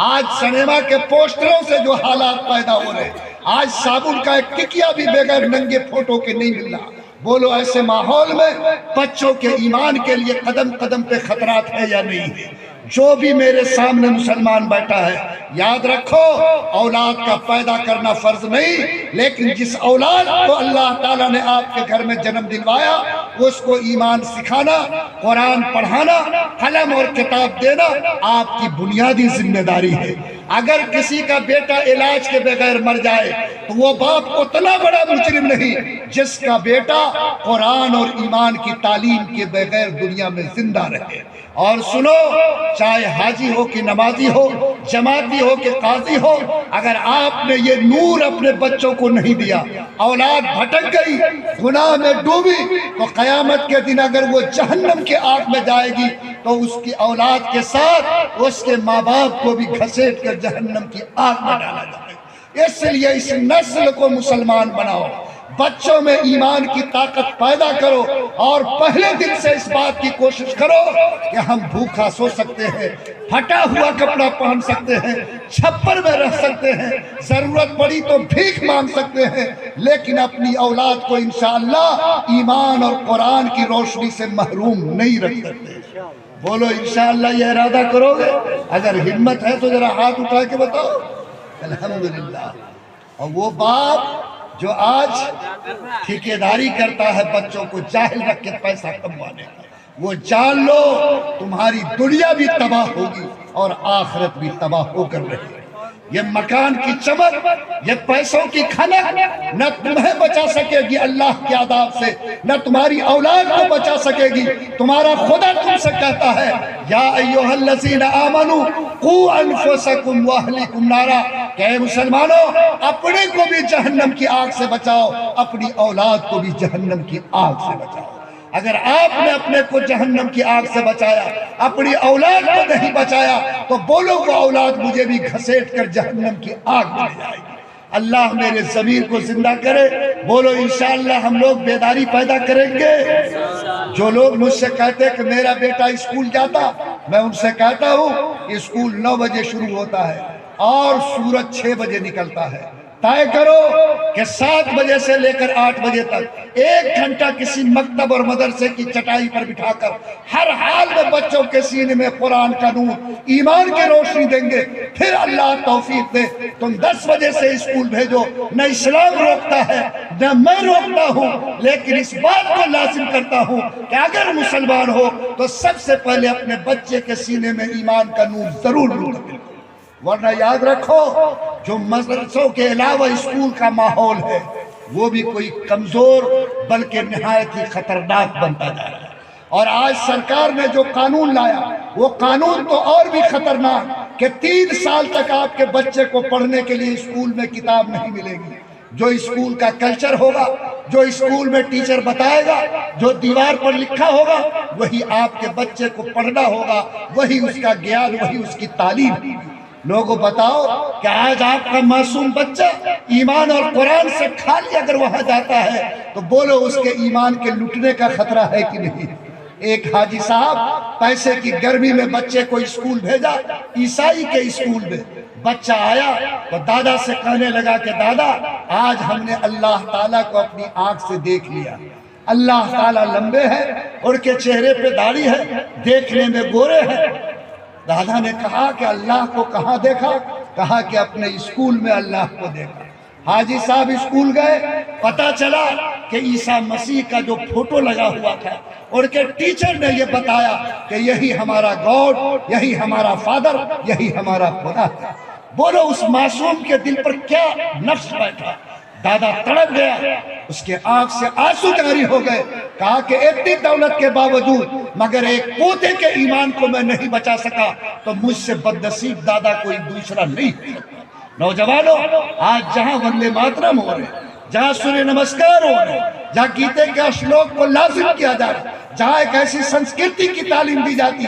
آج سنیما کے پوسٹروں سے جو حالات پیدا ہو رہے، آج صابن کا ایک ٹکیا بھی بغیر ننگے فوٹو کے نہیں مل رہا۔ بولو ایسے ماحول میں بچوں کے ایمان کے لیے قدم قدم پہ خطرات ہے یا نہیں ہے؟ جو بھی میرے سامنے مسلمان بیٹھا ہے، یاد رکھو اولاد کا پیدا کرنا فرض نہیں، لیکن جس اولاد کو اللہ تعالیٰ نے آپ کے گھر میں جنم دلوایا اس کو ایمان سکھانا، قرآن پڑھانا، قلم اور کتاب دینا آپ کی بنیادی ذمہ داری ہے۔ اگر کسی کا بیٹا علاج کے بغیر مر جائے تو وہ باپ اتنا بڑا مجرم نہیں جس کا بیٹا قرآن اور ایمان کی تعلیم کے بغیر دنیا میں زندہ رہے۔ اور سنو، چاہے حاجی ہو کہ نمازی ہو، جماعتی ہو کہ قاضی ہو، اگر آپ نے یہ نور اپنے بچوں کو نہیں دیا، اولاد بھٹک گئی، گناہ میں ڈوبی، تو قیامت کے دن اگر وہ جہنم کے آگ میں جائے گی تو اس کی اولاد کے ساتھ اس کے ماں باپ کو بھی گھسیٹ کر جہنم کی آگ میں ڈالا جائے گا۔ اس لیے اس نسل کو مسلمان بناؤ، بچوں میں ایمان کی طاقت پیدا کرو، اور پہلے دن سے اس بات کی کوشش کرو کہ ہم بھوکا سو سکتے ہیں، پھٹا ہوا کپڑا پہن سکتے ہیں، چھپر میں رہ سکتے ہیں، ضرورت پڑی تو بھیک مانگ سکتے ہیں، لیکن اپنی اولاد کو انشاءاللہ ایمان اور قرآن کی روشنی سے محروم نہیں رکھ سکتے۔ بولو انشاءاللہ یہ ارادہ کرو گے؟ اگر ہمت ہے تو ذرا ہاتھ اٹھا کے بتاؤ۔ الحمدللہ۔ اور وہ باپ جو آج ٹھیکیداری کرتا ہے بچوں کو جاہل رکھ کے پیسہ کمانے کا، وہ جان لو تمہاری دنیا بھی تباہ ہوگی اور آخرت بھی تباہ ہو کر رہے گی۔ یہ مکان کی چمک، یہ پیسوں کی کھنک نہ تمہیں بچا سکے گی اللہ کے عذاب سے، نہ تمہاری اولاد کو بچا سکے گی۔ تمہارا خدا تم سے کہتا ہے یا ایھا الذین آمنوا قوا انفسکم واہلیکم نارا، کہ اے مسلمانوں اپنے کو بھی جہنم کی آگ سے بچاؤ، اپنی اولاد کو بھی جہنم کی آگ سے بچاؤ۔ اگر آپ نے اپنے کو جہنم کی آگ سے بچایا، اپنی اولاد کو نہیں بچایا، تو بولو وہ اولاد مجھے بھی گھسیٹ کر جہنم کی آگ میں لے جائے گی۔ اللہ میرے ضمیر کو زندہ کرے، بولو انشاءاللہ ہم لوگ بیداری پیدا کریں گے۔ جو لوگ مجھ سے کہتے کہ میرا بیٹا اسکول جاتا، میں ان سے کہتا ہوں اسکول 9 بجے شروع ہوتا ہے اور سورج 6 بجے نکلتا ہے۔ طے کرو کہ 7 بجے سے لے کر 8 بجے تک 1 گھنٹہ کسی مکتب اور مدرسے کی چٹائی پر بٹھا کر ہر حال میں بچوں کے سینے میں قرآن کا نور، ایمان کی روشنی دیں گے، پھر اللہ توفیق دے تم 10 بجے سے اسکول بھیجو۔ نہ اسلام روکتا ہے نہ میں روکتا ہوں، لیکن اس بات کو لازم کرتا ہوں کہ اگر مسلمان ہو تو سب سے پہلے اپنے بچے کے سینے میں ایمان کا نور ضرور منتقل کرو، ورنہ یاد رکھو جو مدرسوں کے علاوہ اسکول کا ماحول ہے وہ بھی کوئی کمزور بلکہ نہایت ہی خطرناک بنتا جا رہا ہے۔ اور آج سرکار نے جو قانون لایا وہ قانون تو اور بھی خطرناک کہ 3 سال تک آپ کے بچے کو پڑھنے کے لیے اسکول میں کتاب نہیں ملے گی۔ جو اسکول کا کلچر ہوگا، جو اسکول میں ٹیچر بتائے گا، جو دیوار پر لکھا ہوگا وہی آپ کے بچے کو پڑھنا ہوگا، وہی اس کا گیان، وہی اس کی تعلیم۔ لوگوں بتاؤ کہ آج آپ کا معصوم بچہ ایمان اور قرآن سے خالی اگر وہاں جاتا ہے تو بولو اس کے ایمان کے لٹنے کا خطرہ ہے کہ نہیں؟ ایک حاجی صاحب پیسے کی گرمی میں بچے کو اسکول بھیجا، عیسائی کے اسکول میں۔ بچہ آیا تو دادا سے کہنے لگا کہ دادا آج ہم نے اللہ تعالیٰ کو اپنی آنکھ سے دیکھ لیا۔ اللہ تعالیٰ لمبے ہیں، ان کے چہرے پہ داڑھی ہے، دیکھنے میں گورے ہیں۔ دادا نے کہا کہ اللہ کو کہاں دیکھا؟ کہا کہ اپنے اسکول میں اللہ کو دیکھا۔ حاجی صاحب اسکول گئے، پتا چلا کہ عیسیٰ مسیح کا جو فوٹو لگا ہوا تھا ان کے ٹیچر نے یہ بتایا کہ یہی ہمارا گاڈ، یہی ہمارا فادر، یہی ہمارا خدا ہے۔ بولو اس معصوم کے دل پر کیا نفس بیٹھا؟ دادا تڑپ گیا، اس کے آنکھ سے آنسو جاری ہو گئے۔ کہا کہ اتنی دولت کے باوجود مگر ایک پوتے کے ایمان کو میں نہیں بچا سکا تو مجھ سے بدنصیب دادا کوئی دوسرا نہیں ہو سکتا۔ نوجوانوں، آج جہاں وندے ماترم ہو رہے، جہاں سورہ نمسکار ہو رہے، جہاں گیتے کے اشلوک کو لازم کیا جا رہا، جہاں ایک ایسی سنسکرتی کی تعلیم دی جاتی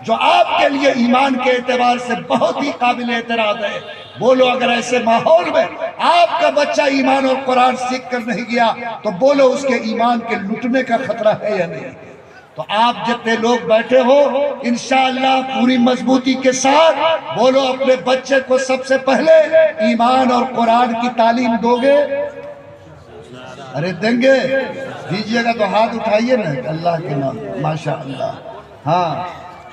جو آپ کے لیے ایمان کے اعتبار سے بہت ہی قابل اعتراض ہے، بولو اگر ایسے ماحول میں آپ کا بچہ ایمان اور قرآن سیکھ کر نہیں گیا تو بولو اس کے ایمان کے لٹنے کا خطرہ ہے یا نہیں؟ تو آپ جتنے لوگ بیٹھے ہو انشاءاللہ پوری مضبوطی کے ساتھ بولو اپنے بچے کو سب سے پہلے ایمان اور قرآن کی تعلیم دو گے؟ ارے دیں گے؟ دیجئے گا تو ہاتھ اٹھائیے نا اللہ کے نام، ماشاءاللہ۔ ہاں،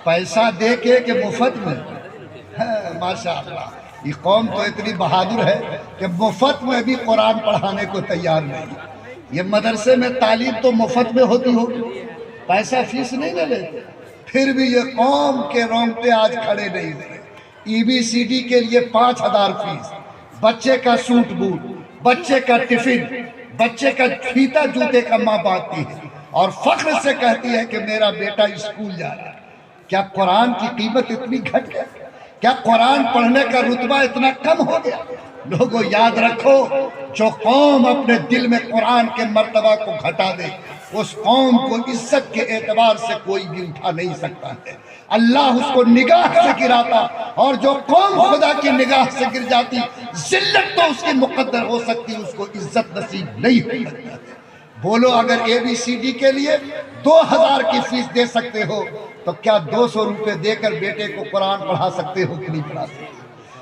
پیسہ دے کے کہ مفت میں؟ ماشاءاللہ، یہ قوم تو اتنی بہادر ہے کہ مفت میں بھی قرآن پڑھانے کو تیار نہیں۔ یہ مدرسے میں تعلیم تو مفت میں ہوتی ہوگی، پیسہ فیس نہیں لے لیتے، پھر بھی یہ قوم کے رونگٹے آج کھڑے نہیں ہوئے۔ EBCD کے لیے 5000 فیس، بچے کا سوٹ بوٹ، بچے کا ٹفن، بچے کا پھیتا جوتے کا ماں باندھتی ہے اور فخر سے کہتی ہے کہ میرا بیٹا اسکول جا رہا ہے۔ کیا قرآن کی قیمت اتنی گھٹ گئی؟ کیا قرآن پڑھنے کا رتبہ اتنا کم ہو گیا؟ لوگوں یاد رکھو، جو قوم اپنے دل میں قرآن کے مرتبہ کو گھٹا دے اس قوم کو عزت کے اعتبار سے کوئی بھی اٹھا نہیں سکتا ہے۔ اللہ اس کو نگاہ سے گراتا، اور جو قوم خدا کی نگاہ سے گر جاتی ذلت تو اس کی مقدر ہو سکتی، اس کو عزت نصیب نہیں ہو سکتا۔ بولو اگر ABCD کے لیے 2000 کی فیس دے سکتے ہو تو کیا 200 روپے دے کر بیٹے کو قرآن پڑھا سکتے ہو کہ نہیں پڑھا سکتے؟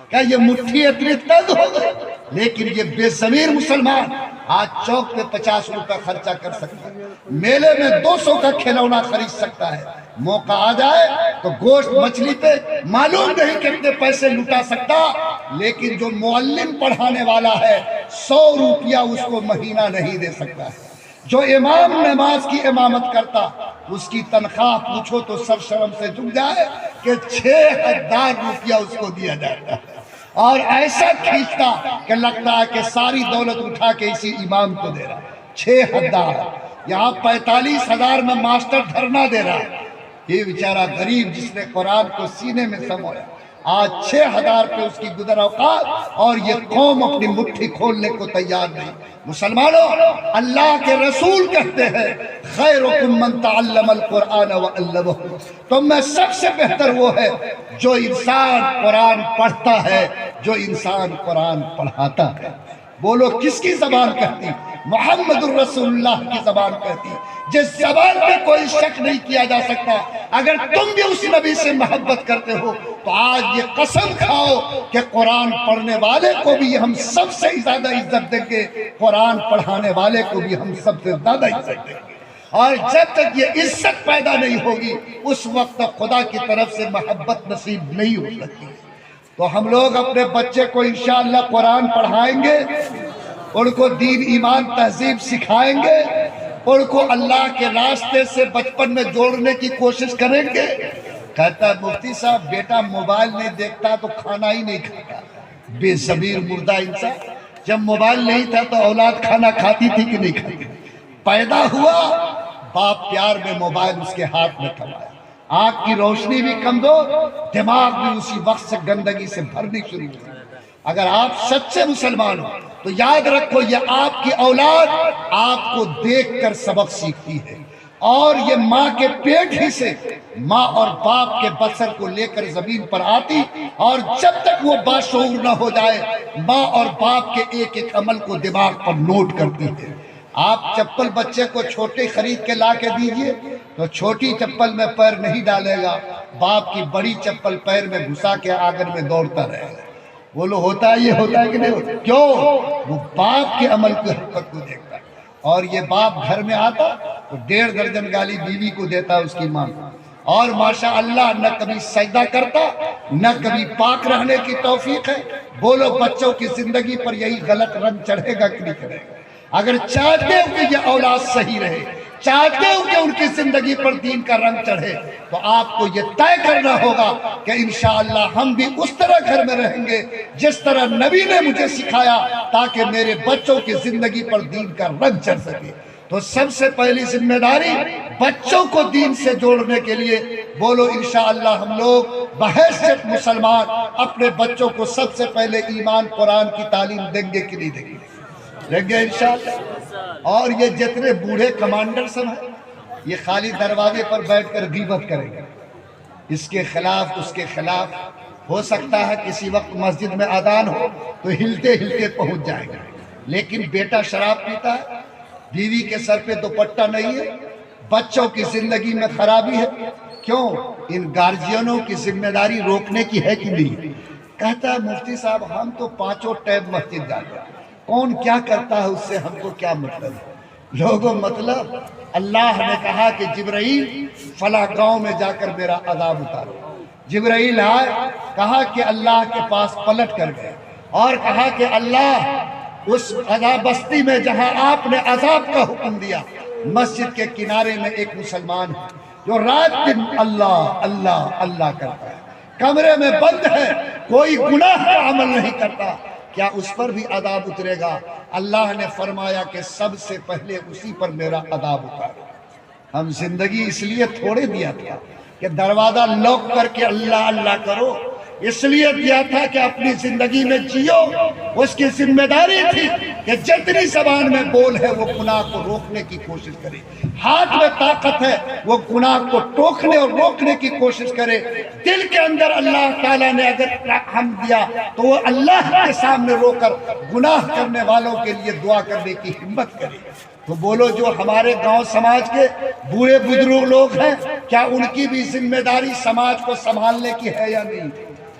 کیا یہ مٹھی اتنی تنگ ہو گئی؟ لیکن یہ بے ضمیر مسلمان آج چوک پہ 50 روپے خرچہ کر سکتا ہے، میلے میں 200 کا کھلونا خرید سکتا ہے، موقع آ جائے تو گوشت مچھلی پہ معلوم نہیں کتنے پیسے لٹا سکتا، لیکن جو معلم پڑھانے والا ہے 100 روپیہ اس کو مہینہ نہیں دے سکتا ہے۔ جو امام نماز کی امامت کرتا اس کی تنخواہ پوچھو تو سر شرم سے جھک جائے کہ 6000 روپیہ اس کو دیا جاتا ہے، اور ایسا کھینچتا کہ لگتا ہے کہ ساری دولت اٹھا کے اسی امام کو دے رہا ہے۔ 6000، یہاں 45,000 میں ماسٹر دھرنا دے رہا ہے۔ یہ بیچارہ غریب جس نے قرآن کو سینے میں سمویا آج 6000 پہ اس کی گزر اوقات اور یہ قوم اپنی مٹھی کھولنے کو تیار نہیں۔ مسلمانوں، اللہ کے رسول کہتے ہیں خیرکم من تعلم القرآن وعلمہ، تم میں سب سے بہتر وہ ہے جو انسان قرآن پڑھتا ہے، جو انسان قرآن پڑھاتا ہے۔ بولو کس کی زبان کہتی؟ محمد الرسول اللہ کی زبان کہتی، جس زبان پہ کوئی شک نہیں کیا جا سکتا۔ اگر تم بھی اس نبی سے محبت کرتے ہو تو آج یہ قسم کھاؤ کہ قرآن پڑھنے والے کو بھی ہم سب سے زیادہ عزت دیں گے، قرآن پڑھانے والے کو بھی ہم سب سے زیادہ عزت دیں گے۔ اور جب تک یہ عزت پیدا نہیں ہوگی اس وقت تک خدا کی طرف سے محبت نصیب نہیں ہو سکتی۔ تو ہم لوگ اپنے بچے کو انشاءاللہ قرآن پڑھائیں گے، ان کو دین ایمان تہذیب سکھائیں گے، ان کو اللہ کے راستے سے بچپن میں جوڑنے کی کوشش کریں گے۔ کہتا ہے مفتی صاحب بیٹا موبائل نہیں دیکھتا تو کھانا ہی نہیں کھاتا، بے ضمیر مردہ انسان۔ جب موبائل نہیں تھا تو اولاد کھانا کھاتی تھی کہ نہیں کھاتی؟ پیدا ہوا باپ پیار میں موبائل اس کے ہاتھ میں تھمایا، آنکھ کی روشنی بھی کمزور، دماغ بھی اسی وقت سے گندگی سے بھرنی شروع ہوئی۔ اگر آپ سچے مسلمان ہو تو یاد رکھو یہ آپ کی اولاد آپ کو دیکھ کر سبق سیکھتی ہے، اور یہ ماں کے پیٹ ہی سے ماں اور باپ کے بسر کو لے کر زمین پر آتی، اور جب تک وہ باشعور نہ ہو جائے ماں اور باپ کے ایک ایک عمل کو دماغ پر نوٹ کرتی ہے۔ آپ چپل بچے کو چھوٹی خرید کے لا کے دیجئے تو چھوٹی چپل میں پیر نہیں ڈالے گا، باپ کی بڑی چپل پیر میں گھسا کے آنگن میں دوڑتا رہے گا۔ بولو ہوتا ہے یہ ہوتا ہے کہ نہیں ہوتا؟ کیوں؟ وہ باپ کے عمل کی حرکت کو دیکھتا ہے۔ اور یہ باپ گھر میں آتا تو 1.5 درجن گالی بیوی کو دیتا اس کی ماں کو، اور ماشاء اللہ نہ کبھی سجدہ کرتا نہ کبھی پاک رہنے کی توفیق ہے۔ بولو بچوں کی زندگی پر یہی غلط رنگ چڑھے گا کہ نہیں چڑھے گا؟ اگر چاہتے ہو کہ یہ اولاد صحیح رہے، چاہتے ہو کہ ان کی زندگی پر دین کا رنگ چڑھے، تو آپ کو یہ طے کرنا ہوگا کہ انشاءاللہ ہم بھی اس طرح گھر میں رہیں گے جس طرح نبی نے مجھے سکھایا، تاکہ میرے بچوں کی زندگی پر دین کا رنگ چڑھ سکے۔ تو سب سے پہلی ذمہ داری بچوں کو دین سے جوڑنے کے لیے، بولو انشاءاللہ ہم لوگ بحیثیت مسلمان اپنے بچوں کو سب سے پہلے ایمان قرآن کی تعلیم دیں گے کہ نہیں دیں گے؟ دیں گے انشاءاللہ۔ اور یہ جتنے بوڑھے کمانڈر سب ہیں یہ خالی دروازے پر بیٹھ کر غیبت کریں گے، اس کے خلاف اس کے خلاف۔ ہو سکتا ہے کسی وقت مسجد میں اذان ہو تو ہلتے ہلتے پہنچ جائے گا، لیکن بیٹا شراب پیتا ہے، بیوی کے سر پہ دوپٹہ نہیں ہے، بچوں کی زندگی میں خرابی ہے، کیوں؟ ان گارجینوں کی ذمہ داری روکنے کی ہے کہ نہیں؟ کہتا ہے مفتی صاحب ہم تو 5 ٹائم مسجد جاتے ہیں، کون کیا کرتا ہے اس سے ہم کو کیا مطلب ہے؟ لوگوں مطلب اللہ نے کہا کہ جبرائیل فلاں گاؤں میں جا کر میرا عذاب اتارو۔ جبرائیل آئے، کہا کہ اللہ کے پاس پلٹ کر گئے اور کہا کہ اللہ اس عذاب بستی میں جہاں آپ نے عذاب کا حکم دیا، مسجد کے کنارے میں ایک مسلمان ہے جو رات دن اللہ اللہ اللہ کرتا ہے، کمرے میں بند ہے، کوئی گناہ کا عمل نہیں کرتا، کیا اس پر بھی عذاب اترے گا؟ اللہ نے فرمایا کہ سب سے پہلے اسی پر میرا عذاب اتارو۔ ہم زندگی اس لیے تھوڑے دیا تھا کہ دروازہ لاک کر کے اللہ اللہ کرو، اس لیے دیا تھا کہ اپنی زندگی میں جیو۔ اس کی ذمہ داری تھی کہ جتنی زبان میں بول ہے وہ گناہ کو روکنے کی کوشش کرے، ہاتھ میں طاقت ہے وہ گناہ کو ٹوکنے اور روکنے کی کوشش کرے، دل کے اندر اللہ تعالیٰ نے اگر ہم دیا تو وہ اللہ کے سامنے رو کر گناہ کرنے والوں کے لیے دعا کرنے کی ہمت کرے۔ تو بولو جو ہمارے گاؤں سماج کے بوڑھے بزرگ لوگ ہیں، کیا ان کی بھی ذمہ داری سماج کو سنبھالنے کی ہے یا نہیں؟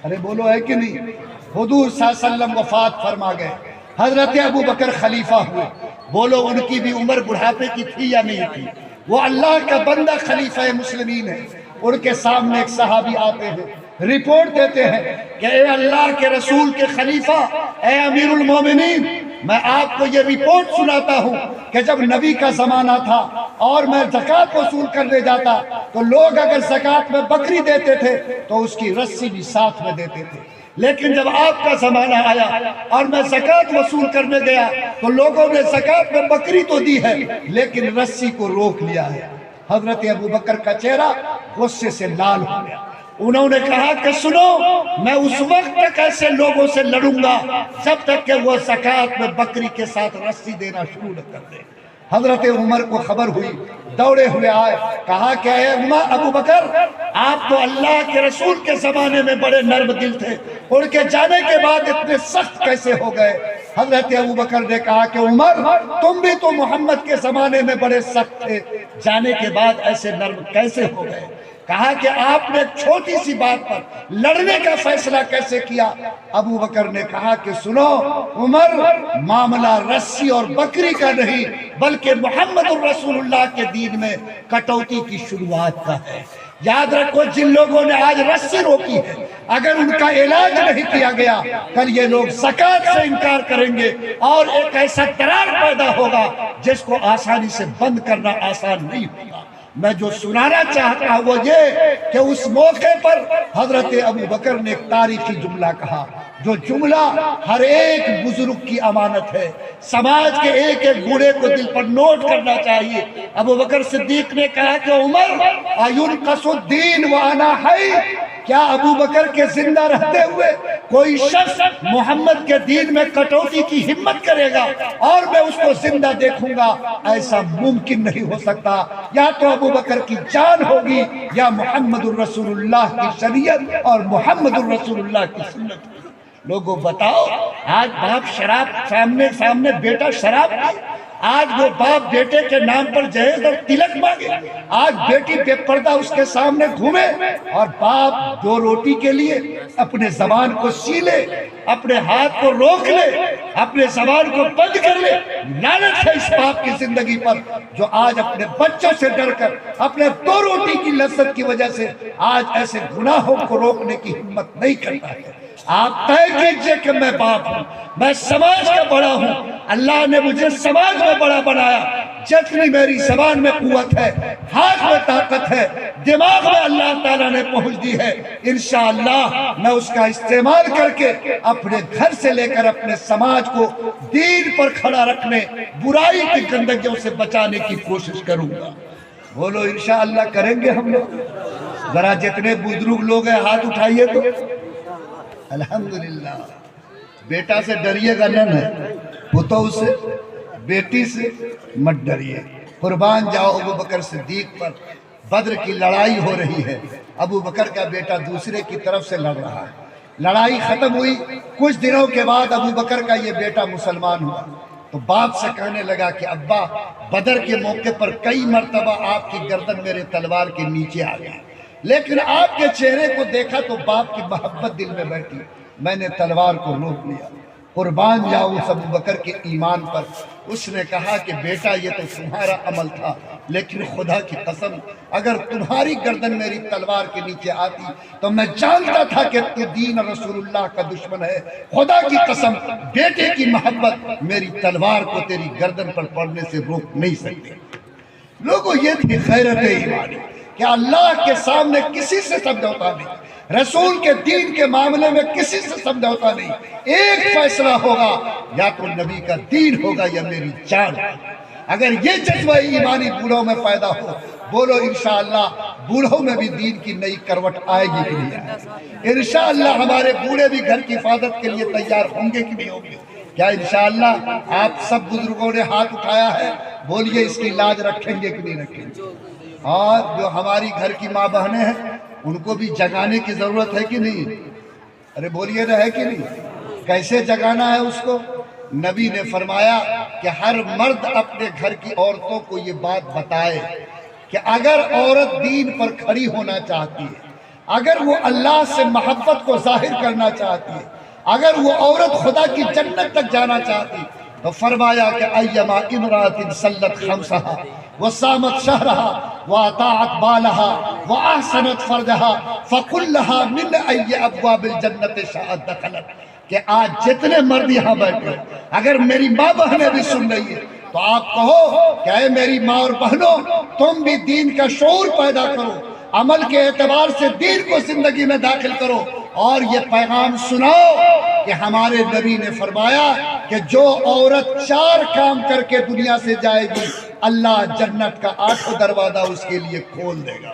ارے بولو ہے کہ نہیں؟ حضور صلی اللہ علیہ وسلم وفات فرما گئے، حضرت ابو بکر خلیفہ ہوئے، بولو ان کی بھی عمر بڑھاپے کی تھی یا نہیں تھی؟ وہ اللہ کا بندہ خلیفہ مسلمین ہے، ان کے سامنے ایک صحابی آتے ہیں، رپورٹ دیتے ہیں کہ اے اللہ کے رسول کے خلیفہ، اے امیر المومنین، میں آپ کو یہ رپورٹ سناتا ہوں کہ جب نبی کا زمانہ تھا اور میں زکوٰۃ وصول کرنے جاتا تو لوگ اگر زکوٰۃ میں بکری دیتے تھے تو اس کی رسی بھی ساتھ میں دیتے تھے، لیکن جب آپ کا زمانہ آیا اور میں زکوٰۃ وصول کرنے گیا تو لوگوں نے زکوٰۃ میں بکری تو دی ہے لیکن رسی کو روک لیا ہے۔ حضرت ابو بکر کا چہرہ غصے سے لال ہو گیا، انہوں نے کہا کہ سنو، میں اس وقت تک ایسے لوگوں سے لڑوں گا جب تک کہ وہ زکوٰۃ میں بکری کے ساتھ رسی دینا شروع نہ کر دے۔ حضرت عمر کو خبر ہوئی، دوڑے ہوئے آئے، کہا کہ اے ابو بکر، آپ تو اللہ کے رسول کے زمانے میں بڑے نرم دل تھے، ان کے جانے کے بعد اتنے سخت کیسے ہو گئے؟ حضرت ابو بکر نے کہا کہ عمر، تم بھی تو محمد کے زمانے میں بڑے سخت تھے، جانے کے بعد ایسے نرم کیسے ہو گئے؟ کہا کہ آپ نے چھوٹی سی بات پر لڑنے کا فیصلہ کیسے کیا؟ ابو بکر نے کہا کہ سنو عمر، معاملہ رسی اور بکری کا نہیں بلکہ محمد الرسول اللہ کے دین میں کٹوتی کی شروعات کا ہے۔ یاد رکھو، جن لوگوں نے آج رسی روکی ہے، اگر ان کا علاج نہیں کیا گیا، کل یہ لوگ زکوٰۃ سے انکار کریں گے اور ایک ایسا درار پیدا ہوگا جس کو آسانی سے بند کرنا آسان نہیں ہوگا۔ میں جو سنانا چاہتا ہوں وہ یہ کہ اس موقع پر حضرت ابو بکر نے ایک تاریخی جملہ کہا، جو جملہ ہر ایک بزرگ کی امانت ہے، سماج کے ایک ایک بوڑھے کو دل پر نوٹ کرنا چاہیے۔ ابو بکر صدیق نے کہا کہ عمر، اَيُنْقَصُ الدِّينُ وَأَنَا حَيٌّ، کیا ابو بکر کے زندہ رہتے ہوئے کوئی شخص محمد کے دین میں کٹوتی کی ہمت کرے گا اور میں اس کو زندہ دیکھوں گا؟ ایسا ممکن نہیں ہو سکتا۔ یا تو ابو بکر کی جان ہوگی یا محمد الرسول اللہ کی شریعت اور محمد الرسول اللہ کی سنت۔ لوگوں بتاؤ، آج باپ شراب سامنے بیٹا شراب پی، آج وہ باپ بیٹے کے نام پر جہیز اور تلک مانگے، آج بیٹی بے پردہ اس کے سامنے گھومے، اور باپ دو روٹی کے لیے اپنے زبان کو سیلے، اپنے ہاتھ کو روک لے، اپنے زبان کو بند کر لے۔ لعنت ہے اس باپ کی زندگی پر جو آج اپنے بچوں سے ڈر کر، اپنے دو روٹی کی لذت کی وجہ سے آج ایسے گناہوں کو روکنے کی ہمت نہیں کرتا ہے۔ آپ طے کیجئے کہ میں باپ ہوں، میں سماج کا بڑا ہوں، اللہ نے مجھے سماج میں بڑا بنایا، جتنی میری زبان میں قوت ہے، ہاتھ میں طاقت ہے، دماغ میں اللہ تعالیٰ نے پہنچ دی ہے، انشاءاللہ میں اس کا استعمال کر کے اپنے گھر سے لے کر اپنے سماج کو دین پر کھڑا رکھنے، برائی کی گندگیوں سے بچانے کی کوشش کروں گا۔ بولو انشاءاللہ کریں گے ہم لوگ؟ ذرا جتنے بزرگ لوگ ہیں ہاتھ اٹھائیے تو۔ الحمدللہ۔ بیٹا سے ڈریے گا نہ، پتو سے، بیٹی سے مت ڈریے۔ قربان جاؤ ابو بکر صدیق پر۔ بدر کی لڑائی ہو رہی ہے، ابو بکر کا بیٹا دوسرے کی طرف سے لڑ رہا ہے۔ لڑائی ختم ہوئی، کچھ دنوں کے بعد ابو بکر کا یہ بیٹا مسلمان ہوا تو باپ سے کہنے لگا کہ ابا، بدر کے موقع پر کئی مرتبہ آپ کی گردن میرے تلوار کے نیچے آ گئی، لیکن آپ کے چہرے کو دیکھا تو باپ کی محبت دل میں بیٹھی، میں نے تلوار کو روک لیا۔ قربان جاؤ اس ابو بکر کے ایمان پر۔ اس نے کہا کہ بیٹا یہ تو تمہارا عمل تھا، لیکن خدا کی قسم اگر تمہاری گردن میری تلوار کے نیچے آتی تو میں جانتا تھا کہ تو دین رسول اللہ کا دشمن ہے۔ خدا کی قسم بیٹے کی محبت میری تلوار کو تیری گردن پر پڑنے سے روک نہیں سکتی۔ لوگوں یہ تھی غیرت ایمانی کہ اللہ کے سامنے کسی سے سمجھوتا نہیں، رسول کے دین کے معاملے میں کسی سے سمجھوتا نہیں، ایک فیصلہ ہوگا، یا تو نبی کا دین ہوگا یا میری جان۔ اگر یہ جذبہ ایمانی بوڑھوں میں پیدا ہو، بولو انشاءاللہ بوڑھوں میں بھی دین کی نئی کروٹ آئے گی کہ نہیں آئے گی؟ انشاءاللہ ہمارے بوڑھے بھی گھر کی حفاظت کے لیے تیار ہوں گے کہ نہیں ہوں گے؟ کیا انشاءاللہ آپ سب بزرگوں نے ہاتھ اٹھایا ہے؟ بولیے اس کی لاج رکھیں گے کہ نہیں رکھیں گے؟ اور جو ہماری گھر کی ماں بہنیں ہیں ان کو بھی جگانے کی ضرورت ہے کہ نہیں؟ ارے بولیے نہ، ہے کہ نہیں؟ کیسے جگانا ہے اس کو؟ نبی نے فرمایا کہ ہر مرد اپنے گھر کی عورتوں کو یہ بات بتائے کہ اگر عورت دین پر کھڑی ہونا چاہتی ہے، اگر وہ اللہ سے محبت کو ظاہر کرنا چاہتی ہے، اگر وہ عورت خدا کی جنت تک جانا چاہتی، تو فرمایا کہ ایما امرأة صلت خمسہا وصامت شہرہا واطاعت بالہا واحسنت فرجہا فقل لہا من ای ابواب الجنت شاءت دخلت۔ کہ آج جتنے مرد یہاں بیٹھے، اگر میری ماں بہنیں بھی سن رہی ہیں تو آپ کہو کہ اے میری ماں اور بہنوں، تم بھی دین کا شعور پیدا کرو، عمل کے اعتبار سے دین کو زندگی میں داخل کرو، اور یہ پیغام سناؤ کہ ہمارے نبی نے فرمایا کہ جو عورت 4 کام کر کے دنیا سے جائے گی، اللہ جنت کا 8 دروازہ اس کے لیے کھول دے گا۔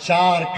4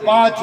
5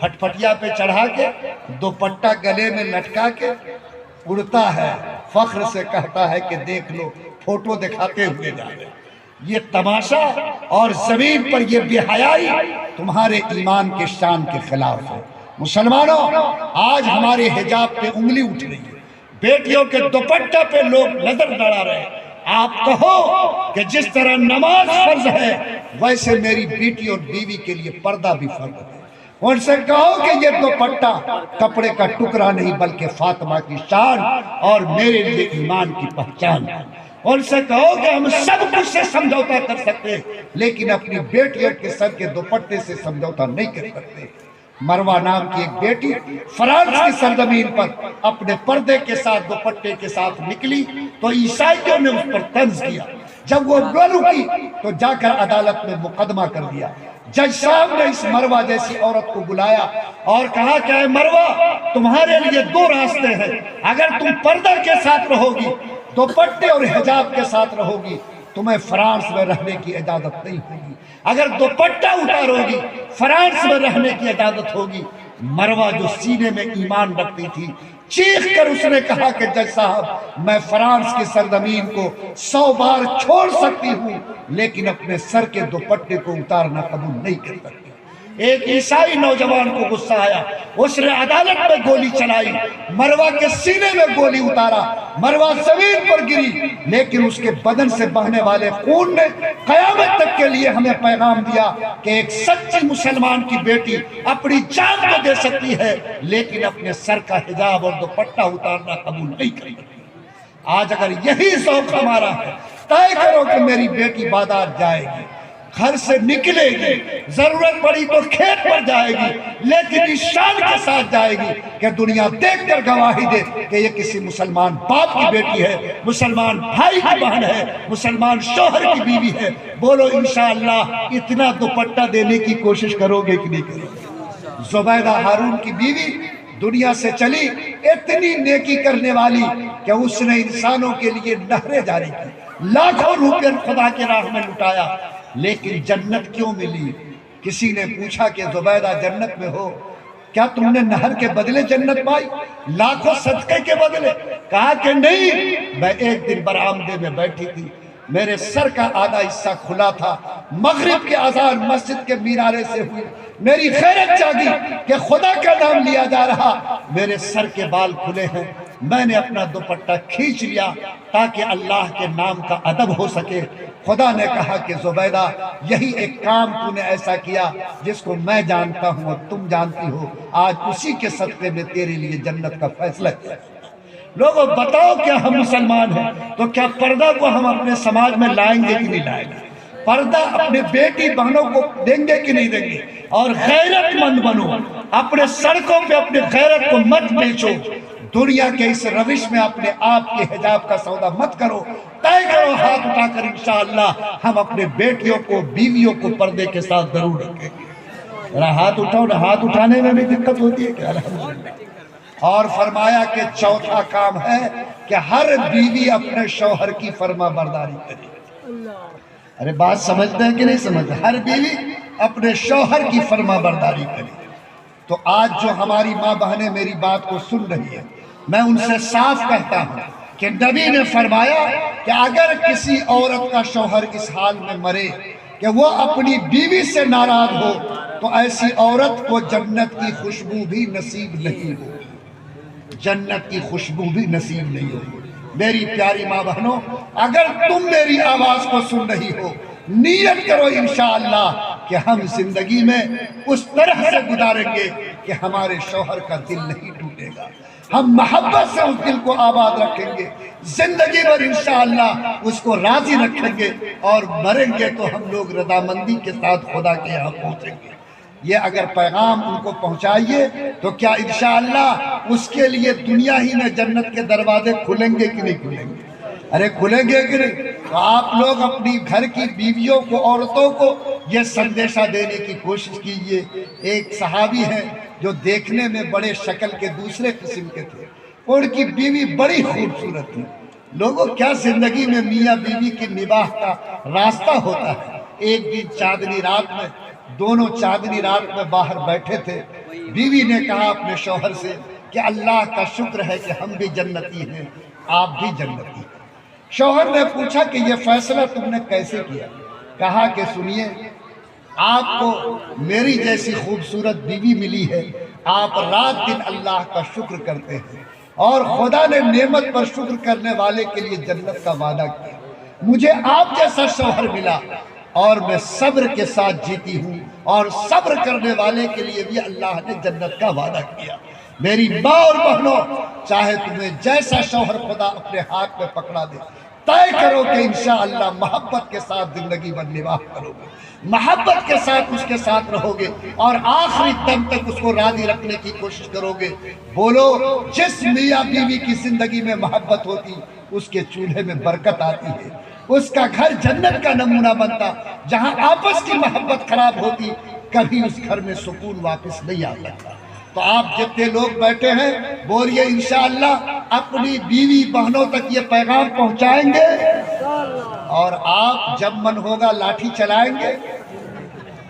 پھٹپھٹیا پہ چڑھا کے دوپٹہ گلے میں لٹکا کے اڑتا ہے، فخر سے کہتا ہے کہ دیکھ لو، فوٹو دکھاتے ہوئے جا رہے ہیں۔ یہ تماشا اور زمین پر یہ بے حیائی تمہارے ایمان کے شان کے خلاف ہے۔ مسلمانوں، آج ہمارے حجاب پہ انگلی اٹھ رہی ہے، بیٹیوں کے دوپٹہ پہ لوگ نظر ڈالا رہے ہیں۔ آپ کہو کہ جس طرح نماز فرض ہے ویسے میری بیٹی اور بیوی کے لیے پردہ بھی فرض ہے۔ ان سے کہو کہ یہ دوپٹہ کپڑے کا ٹکڑا نہیں بلکہ فاطمہ کی شان اور میرے لیے ایمان کی پہچان ہے۔ ان سے کہو کہ ہم سب کچھ سے سمجھوتا کر سکتے لیکن اپنی بیٹیوں کے سر کے دوپٹے سے سمجھوتا نہیں کر سکتے۔ مروہ نام کی ایک بیٹی فرانس کی سرزمین پر اپنے پردے کے ساتھ دوپٹے کے ساتھ نکلی تو عیسائیوں نے اس پر طنز کیا۔ جب وہ نہ رکی تو جا کر عدالت میں مقدمہ کر دیا۔ جج صاحب نے اس مروہ جیسی عورت کو بلایا اور کہا کہ اے مروہ، تمہارے لیے دو راستے ہیں، اگر تم پردہ کے ساتھ رہو گی، دوپٹے اور حجاب کے ساتھ رہو گی، تمہیں فرانس میں رہنے کی اجازت نہیں ہوگی، اگر دوپٹہ اتارو گی فرانس میں رہنے کی اجازت ہوگی۔ مروہ جو سینے میں ایمان رکھتی تھی چیخ کر اس نے کہا کہ جج صاحب، میں فرانس کی سرزمین کو 100 بار چھوڑ سکتی ہوں لیکن اپنے سر کے دوپٹے کو اتارنا قبول نہیں کر سکتی۔ ایک عیسائی نوجوان کو غصہ آیا، اس نے عدالت میں گولی چلائی، مروہ کے سینے میں گولی اتارا، مروہ زمین پر گری، لیکن اس کے بدن سے بہنے والے خون نے قیامت تک کے لیے ہمیں پیغام دیا کہ ایک سچی مسلمان کی بیٹی اپنی جان کو دے سکتی ہے لیکن اپنے سر کا حجاب اور دوپٹہ اتارنا قبول نہیں کر سکتی۔ آج اگر یہی ذوق ہمارا ہے، طے کرو کہ میری بیٹی بازار جائے گی، گھر سے نکلے گی، ضرورت پڑی تو کھیت پر جائے گی، لیکن اس شان کے ساتھ جائے گی کہ دنیا دیکھ کر گواہی دے کہ یہ کسی مسلمان باپ کی بیٹی ہے، مسلمان بھائی کی بہن ہے، مسلمان شوہر کی بیوی ہے۔ بولو انشاءاللہ اتنا دوپٹہ دینے کی کوشش کرو گے کہ نہیں کرو گے؟ زبیدہ ہارون کی بیوی دنیا سے چلی، اتنی نیکی کرنے والی کہ اس نے انسانوں کے لیے نہریں جاری کی، لاکھوں روپے خدا کے راہ میں لٹایا، لیکن جنت کیوں ملی؟ کسی نے پوچھا کہ زبیدہ جنت میں ہو، کیا تم نے نہر کے بدلے جنت پائی، لاکھوں صدقے کے بدلے؟ کہا کہ نہیں، میں ایک دن برآمدے میں بیٹھی تھی، میرے سر کا آدھا حصہ کھلا تھا، مغرب کی اذان مسجد کے مینارے سے ہوئی، میری خیرت جاگی کہ خدا کا نام لیا جا رہا، میرے سر کے بال کھلے ہیں، میں نے اپنا دوپٹہ کھینچ لیا تاکہ اللہ کے نام کا ادب ہو سکے۔ خدا نے کہا کہ زبیدہ یہی ایک کام تو نے ایسا کیا جس کو میں جانتا ہوں اور تم جانتی ہو، آج اسی کے صدقے میں تیرے لیے جنت کا فیصلہ کیا۔ لوگوں بتاؤ کیا ہم مسلمان ہیں تو کیا پردہ کو ہم اپنے سماج میں لائیں گے کہ نہیں لائیں گے؟ پردہ اپنے بیٹی بہنوں کو دیں گے کہ نہیں دیں گے؟ اور غیرت مند بنو، اپنے سڑکوں پہ اپنے غیرت کو مت بیچو، دنیا کے اس روش میں اپنے آپ کے حجاب کا سودا مت کرو، طے کرو ہاتھ اٹھا کر انشاءاللہ ہم اپنے بیٹیوں کو بیویوں کو پردے کے ساتھ ضرور رکھیں گے۔ ذرا ہاتھ اٹھاؤ، ہاتھ اٹھانے میں بھی دقت ہوتی ہے کہ الحمدللہ۔ اور فرمایا کہ چوتھا کام ہے کہ ہر بیوی اپنے شوہر کی فرما برداری کرے۔ ارے بات سمجھتے ہیں کہ نہیں سمجھتے؟ ہر بیوی اپنے شوہر کی فرما برداری کرے۔ تو آج جو ہماری ماں بہنیں میری بات کو سن رہی ہیں، میں ان سے صاف کہتا ہوں کہ نبی نے فرمایا کہ اگر کسی عورت کا شوہر اس حال میں مرے کہ وہ اپنی بیوی سے ناراض ہو تو ایسی عورت کو جنت کی خوشبو بھی نصیب نہیں ہوگی، جنت کی خوشبو بھی نصیب نہیں ہوگی۔ میری پیاری ماں بہنوں، اگر تم میری آواز کو سن رہی ہو، نیت کرو انشاءاللہ کہ ہم زندگی میں اس طرح سے گزاریں گے کہ ہمارے شوہر کا دل نہیں ٹوٹے گا، ہم محبت سے اس دل کو آباد رکھیں گے، زندگی بھر انشاءاللہ اس کو راضی رکھیں گے، اور مریں گے تو ہم لوگ رضامندی کے ساتھ خدا کے یہاں پہنچیں گے۔ یہ اگر پیغام ان کو پہنچائیے تو کیا انشاءاللہ اس کے لیے دنیا ہی میں جنت کے دروازے کھلیں گے کہ نہیں کھلیں گے؟ ارے کھلیں گے کہ نہیں؟ تو آپ لوگ اپنی گھر کی بیویوں کو، عورتوں کو یہ سندیشہ دینے کی کوشش کیجیے۔ ایک صحابی ہیں جو دیکھنے میں بڑے شکل کے دوسرے قسم کے تھے، ان کی بیوی بڑی خوبصورت تھی۔ لوگوں کیا زندگی میں میاں بیوی کی نباہ کا راستہ ہوتا ہے۔ ایک دن چاندنی رات میں دونوں چاندنی رات میں باہر بیٹھے تھے، بیوی نے کہا اپنے شوہر سے کہ اللہ کا شکر ہے کہ ہم بھی جنتی ہیں، آپ بھی جنتی ہیں۔ شوہر نے پوچھا کہ یہ فیصلہ تم نے کیسے کیا؟ کہا کہ سنیے، آپ کو میری جیسی خوبصورت بیوی ملی ہے، آپ رات دن اللہ کا شکر کرتے ہیں، اور خدا نے نعمت پر شکر کرنے والے کے لیے جنت کا وعدہ کیا۔ مجھے آپ جیسا شوہر ملا اور میں صبر کے ساتھ جیتی ہوں، اور صبر کرنے والے کے لیے بھی اللہ نے جنت کا وعدہ کیا۔ میری ماں اور بہنوں، چاہے تمہیں جیسا شوہر خدا اپنے ہاتھ میں پکڑا دے، طے کرو کہ انشاءاللہ محبت کے ساتھ زندگی بھر نباہ کرو گے، محبت کے ساتھ اس کے ساتھ رہو گے، اور آخری دم تک اس کو راضی رکھنے کی کوشش کرو گے۔ بولو، جس میاں بیوی کی زندگی میں محبت ہوتی اس کے چولہے میں برکت آتی ہے، اس کا گھر جنت کا نمونہ بنتا۔ جہاں آپس کی محبت خراب ہوتی کبھی اس گھر میں سکون واپس نہیں آ سکتا۔ تو آپ جتنے لوگ بیٹھے ہیں بولیے انشاءاللہ اپنی بیوی بہنوں تک یہ پیغام پہنچائیں گے، اور آپ جب من ہوگا لاٹھی چلائیں گے۔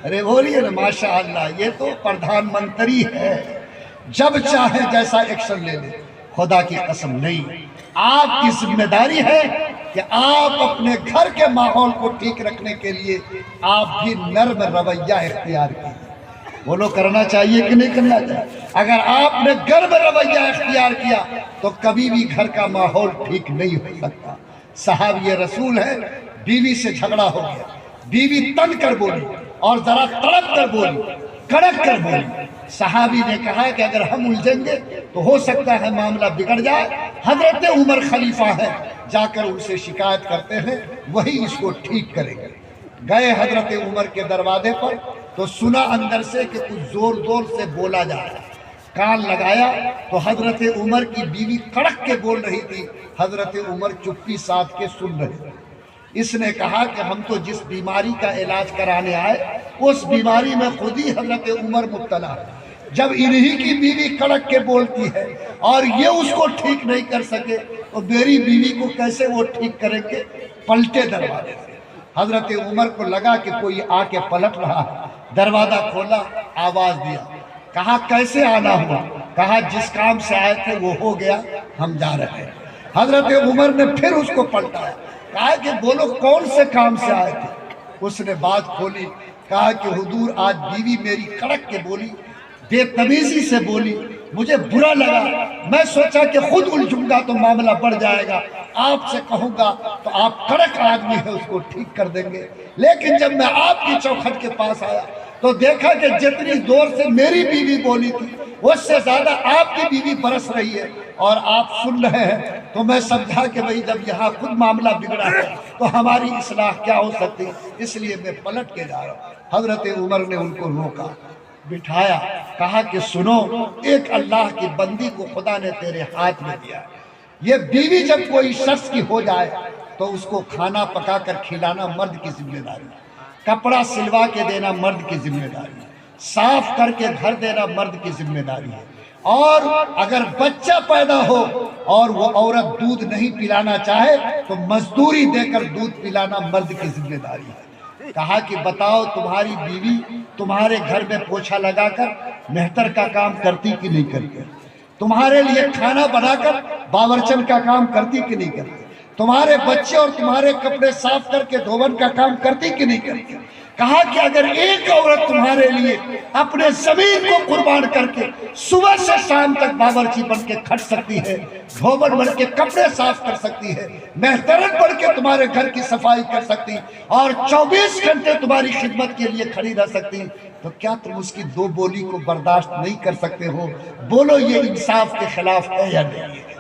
ارے بولیے نا ماشاءاللہ، یہ تو پردھان منتری ہے، جب چاہے جیسا ایکشن لے لے۔ خدا کی قسم نہیں، آپ کی ذمہ داری ہے کہ آپ اپنے گھر کے ماحول کو ٹھیک رکھنے کے لیے آپ بھی نرم رویہ اختیار کیجیے۔ بولو، کرنا چاہیے کہ نہیں کرنا چاہیے؟ اگر آپ نے گرم رویہ اختیار کیا تو کبھی بھی گھر کا ماحول ٹھیک نہیں ہو سکتا۔ صحابی رسول ہے، بیوی سے جھگڑا ہو گیا، بیوی تن کر بولی اور ذرا تڑپ کر بولی، کڑک کر بولی۔ صحابی نے کہا کہ اگر ہم الجھیں گے تو ہو سکتا ہے معاملہ بگڑ جائے۔ حضرت عمر خلیفہ ہے، جا کر ان سے شکایت کرتے ہیں، وہی اس کو ٹھیک کریں گے۔ گئے حضرت عمر کے دروازے پر تو سنا اندر سے کہ کچھ زور زور سے بولا جا رہا ہے۔ کان لگایا تو حضرت عمر کی بیوی کڑک کے بول رہی تھی، حضرت عمر چپی ساتھ کے سن رہے تھے۔ اس نے کہا کہ ہم تو جس بیماری کا علاج کرانے آئے اس بیماری میں خود ہی حضرت عمر مبتلا ہے۔ جب انہی کی بیوی کڑک کے بولتی ہے اور یہ اس کو ٹھیک نہیں کر سکے تو میری بیوی کو کیسے وہ ٹھیک کریں گے؟ پلٹے دروازے سے۔ حضرت عمر کو لگا کہ کوئی آ کے پلٹ رہا ہے، دروازہ کھولا، آواز دیا، کہا کیسے آنا ہوا؟ کہا جس کام سے آئے تھے وہ ہو گیا، ہم جا رہے ہیں۔ حضرت عمر نے پھر اس کو پلٹایا، کہا کہ بولو کون سے کام سے آئے تھے؟ اس نے بات کھولی، کہا کہ حضور آج بیوی میری کڑک کے بولی، بے تمیزی سے بولی، مجھے برا لگا، میں سوچا کہ خود الجھوں گا تو معاملہ بڑھ جائے گا، آپ سے کہوں گا تو آپ کڑک آدمی ہے اس کو ٹھیک کر دیں گے۔ لیکن جب میں آپ کی چوکھٹ کے پاس آیا تو دیکھا کہ جتنی زور سے میری بیوی بولی تھی اس سے زیادہ آپ کی بیوی برس رہی ہے اور آپ سن رہے ہیں، تو میں سمجھا کہ بھئی جب یہاں خود معاملہ بگڑا ہے تو ہماری اصلاح کیا ہو سکتی، اس لیے میں پلٹ کے جا رہا ہوں۔ حضرت عمر نے ان کو روکا، بٹھایا، کہا کہ سنو، ایک اللہ کی بندی کو خدا نے تیرے ہاتھ میں دیا ہے، یہ بیوی جب کوئی شخص کی ہو جائے تو اس کو کھانا پکا کر کھلانا مرد کی ذمہ داری ہے، کپڑا سلوا کے دینا مرد کی ذمہ داری ہے، صاف کر کے گھر دینا مرد کی ذمہ داری ہے، اور اگر بچہ پیدا ہو اور وہ عورت دودھ نہیں پلانا چاہے تو مزدوری دے کر دودھ پلانا مرد کی ذمہ داری ہے۔ کہا کہ بتاؤ تمہاری بیوی تمہارے گھر میں پوچھا لگا کر مہتر کا کام کرتی کہ نہیں کرتی؟ تمہارے لیے کھانا بنا کر باورچن کا کام کرتی کہ نہیں کرتی؟ تمہارے بچے اور تمہارے کپڑے صاف کر کے دھوبن کا کام کرتی کہ نہیں کرتی؟ کہا کہ اگر ایک عورت تمہارے لیے اپنے زمین کو قربان کر کے صبح سے شام تک باورچی بن کے کھٹ سکتی ہے، دھوبن بن کے کپڑے صاف کر سکتی ہے، مہترن بن کے تمہارے گھر کی صفائی کر سکتی اور 24 گھنٹے تمہاری خدمت کے لیے کھڑی رہ سکتی، تو کیا تم اس کی دو بولی کو برداشت نہیں کر سکتے ہو؟ بولو یہ انصاف کے خلاف ہے یا نہیں ہے؟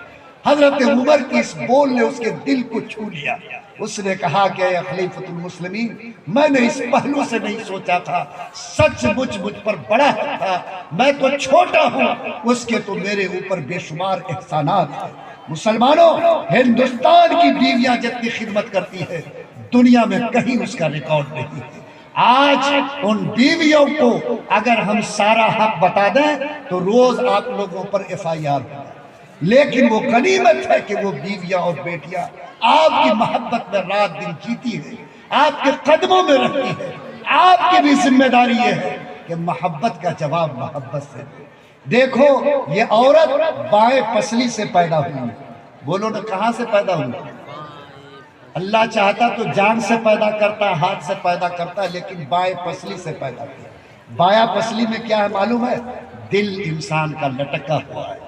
حضرت عمر کی اس بول نے اس کے دل کو چھو لیا۔ اس نے کہا کہ اے خلیفۃ المسلمین، میں نے اس پہلو سے نہیں سوچا تھا، سچ مجھ پر بڑا حق تھا، میں تو چھوٹا ہوں، اس کے تو میرے اوپر بے شمار احسانات ہیں۔ مسلمانوں، ہندوستان کی بیویاں جتنی خدمت کرتی ہے دنیا میں کہیں اس کا ریکارڈ نہیں ہے۔ آج ان بیویوں کو اگر ہم سارا حق بتا دیں تو روز آپ لوگوں پر FIR ہوگا، لیکن وہ غنیمت ہے کہ وہ بیویاں اور بیٹیاں آپ کی محبت میں رات دن جیتی ہے، آپ کے قدموں میں رہتی ہے۔ آپ کی بھی ذمہ داری یہ ہے کہ محبت کا جواب محبت سے دو۔ دیکھو یہ عورت بائیں پسلی سے پیدا ہوئی، بولو نا کہاں سے پیدا ہوئی؟ اللہ چاہتا تو جان سے پیدا کرتا، ہاتھ سے پیدا کرتا، لیکن بائیں پسلی سے پیدا کیا۔ بایاں پسلی میں کیا ہے معلوم ہے؟ دل انسان کا لٹکا ہوا ہے۔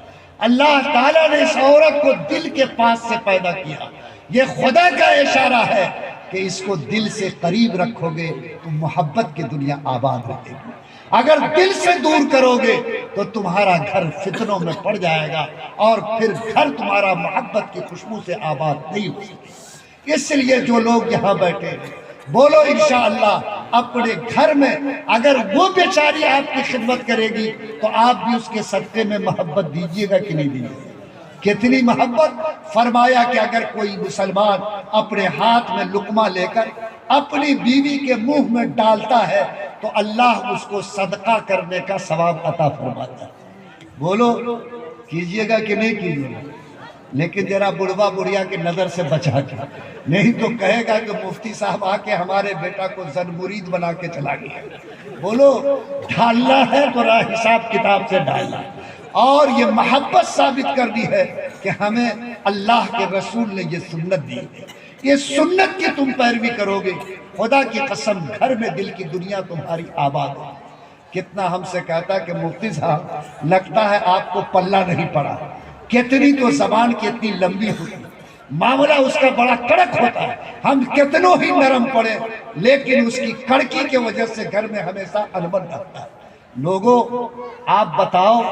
اللہ تعالیٰ نے اس عورت کو دل کے پاس سے پیدا کیا۔ یہ خدا کا اشارہ ہے کہ اس کو دل سے قریب رکھو گے تو محبت کی دنیا آباد رہے گی، اگر دل سے دور کرو گے تو تمہارا گھر فتنوں میں پڑ جائے گا، اور پھر گھر تمہارا محبت کی خوشبو سے آباد نہیں ہو سکے۔ اس لیے جو لوگ یہاں بیٹھے ہیں بولو انشاءاللہ اپنے گھر میں اگر وہ بیچاری آپ کی خدمت کرے گی تو آپ بھی اس کے صدقے میں محبت دیجیے گا کہ نہیں دیجیے گا؟ کتنی محبت! فرمایا کہ اگر کوئی مسلمان اپنے ہاتھ میں لقمہ لے کر اپنی بیوی کے منہ میں ڈالتا ہے تو اللہ اس کو صدقہ کرنے کا ثواب عطا فرماتا ہے۔ بولو کیجیے گا کہ نہیں کیجیے گا؟ لیکن ذرا بڑھوا بڑھیا کی نظر سے بچا کے، نہیں تو کہے گا کہ مفتی صاحب آ کے ہمارے بیٹا کو زن مرید بنا کے چلا گیا۔ بولو ڈھالنا ہے تو حساب کتاب سے ڈالنا ہے، اور یہ محبت ثابت کرنی ہے کہ ہمیں اللہ کے رسول نے یہ سنت دی، یہ سنت کی تم پیروی کرو گے، خدا کی قسم گھر میں دل کی دنیا تمہاری آباد ہے۔ کتنا ہم سے کہتا ہے کہ مفتی صاحب لگتا ہے آپ کو پلہ نہیں پڑا، کتنی تو زبان کی اتنی لمبی ہوتی، معاملہ اس کا بڑا کڑک ہوتا ہے، ہم کتنوں ہی نرم پڑے لیکن اس کی کڑکی کی وجہ سے گھر میں ہمیشہ انبن رہتا ہے۔ لوگوں آپ بتاؤ،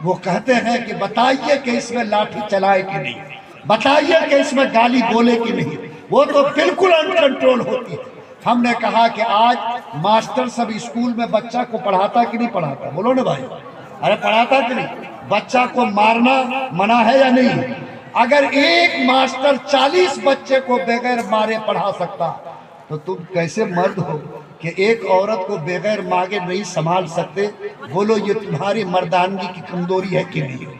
وہ کہتے ہیں کہ بتائیے کہ اس میں لاٹھی چلائے کہ نہیں، بتائیے کہ اس میں گالی بولے کہ نہیں، وہ تو بالکل ان کنٹرول ہوتی ہے۔ ہم نے کہا کہ آج ماسٹر سب اسکول میں بچہ کو پڑھاتا کہ نہیں پڑھاتا؟ بولو نا بھائی، ارے پڑھاتا کہ نہیں؟ بچہ کو مارنا منع ہے یا نہیں؟ اگر ایک ماسٹر 40 بچے کو بغیر مارے پڑھا سکتا تو تم کیسے مرد ہو کہ ایک عورت کو بغیر مانگے نہیں سنبھال سکتے؟ بولو یہ تمہاری مردانگی کی کمزوری ہے کہ نہیں؟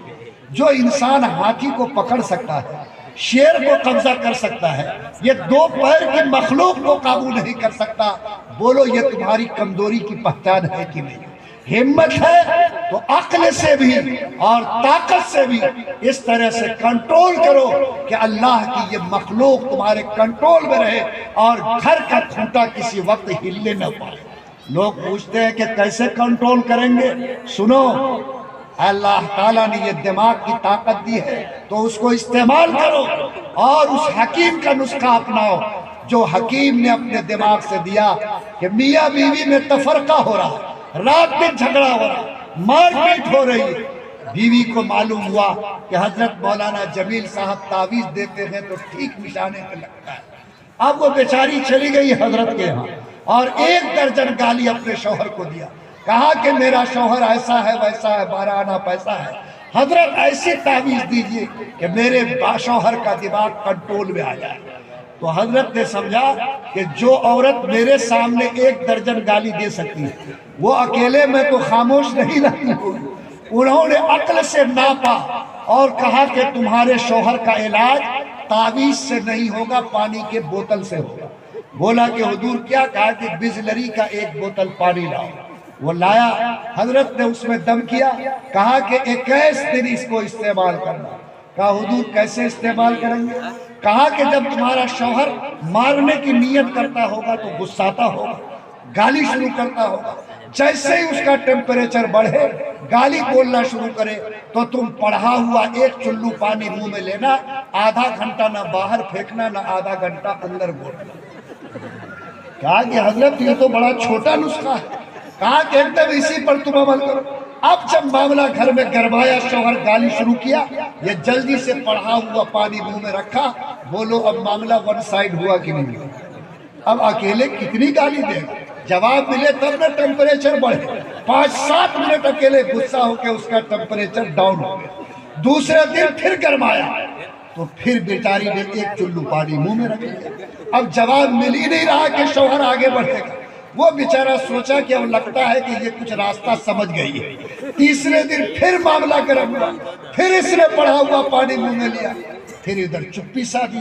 جو انسان ہاتھی کو پکڑ سکتا ہے، شیر کو قبضہ کر سکتا ہے، یہ 2 پیر کی مخلوق کو قابو نہیں کر سکتا، بولو یہ تمہاری کمزوری کی پہچان ہے کہ نہیں؟ ہمت ہے تو عقل سے بھی اور طاقت سے بھی اس طرح سے کنٹرول کرو کہ اللہ کی یہ مخلوق تمہارے کنٹرول میں رہے اور گھر کا کھوٹا کسی وقت ہلنے نہ پائے۔ لوگ پوچھتے ہیں کہ کیسے کنٹرول کریں گے؟ سنو، اللہ تعالیٰ نے یہ دماغ کی طاقت دی ہے تو اس کو استعمال کرو اور اس حکیم کا نسخہ اپناؤ جو حکیم نے اپنے دماغ سے دیا کہ میاں بیوی میں تفرقہ ہو رہا، رات دن جھگڑا ہو رہا، مار پیٹ ہو رہی، بیوی کو معلوم ہوا کہ حضرت مولانا جمیل صاحب تعویذ دیتے ہیں تو ٹھیک نشانے پہ لگتا ہے۔ اب وہ بیچاری چلی گئی حضرت کے ہاں اور 1 درجن گالی اپنے شوہر کو دیا، کہا کہ میرا شوہر ایسا ہے ویسا ہے، 12 آنا پیسہ ہے، حضرت ایسی تعویذ دیجئے کہ میرے شوہر کا دماغ کنٹرول میں آ جائے۔ تو حضرت نے سمجھا کہ جو عورت میرے سامنے 1 درجن گالی دے سکتی ہے وہ اکیلے میں تو خاموش نہیں رہتی ہوگی۔ انہوں نے عقل سے ناپا اور کہا کہ تمہارے شوہر کا علاج تعویذ سے نہیں ہوگا، پانی کے بوتل سے ہوگا۔ بولا کہ حضور کیا؟ کہا کہ بسلری کا 1 بوتل پانی لاؤ۔ وہ لایا، حضرت نے اس میں دم کیا، کہا کہ 21 دن اس کو استعمال کرنا۔ کہا حضور کیسے استعمال کریں گے؟ کہا کہ جب تمہارا شوہر مارنے کی نیت کرتا ہوگا تو غصاتا ہوگا، گالی شروع کرتا ہوگا، جیسے ہی اس کا ٹیمپریچر بڑھے گالی بولنا شروع کرے تو تم پڑھا ہوا 1 چلو پانی منہ میں لینا، آدھا گھنٹہ نہ باہر پھینکنا نہ آدھا گھنٹہ اندر بولنا۔ کہا کہ حضرت یہ تو بڑا چھوٹا نسخہ ہے۔ کہا کہ ایک دم اسی پر تم عمل کرو۔ اب جب معاملہ گھر میں گرمایا، شوہر گالی شروع کیا، یہ جلدی سے پڑھا ہوا پانی منہ میں رکھا۔ بولو اب معاملہ 1 سائیڈ ہوا کہ نہیں ہوا؟ اب اکیلے کتنی گالی دے گا؟ جواب ملے تب نہ ٹیمپریچر بڑھے۔ 5-7 منٹ اکیلے غصہ ہو کے اس کا ٹیمپریچر ڈاؤن ہو گیا۔ دوسرے دن پھر گرمایا تو پھر بیچاری نے 1 چلو پانی منہ میں رکھ لیا۔ اب جواب مل ہی نہیں رہا کہ شوہر آگے بڑھے گا۔ وہ بیچارہ سوچا کہ اب لگتا ہے کہ یہ کچھ راستہ سمجھ گئی ہے۔ تیسرے دن پھر معاملہ گرم ہوا، پھر اس نے پڑھا ہوا پانی منہ میں لیا، پھر ادھر چپی سا دی۔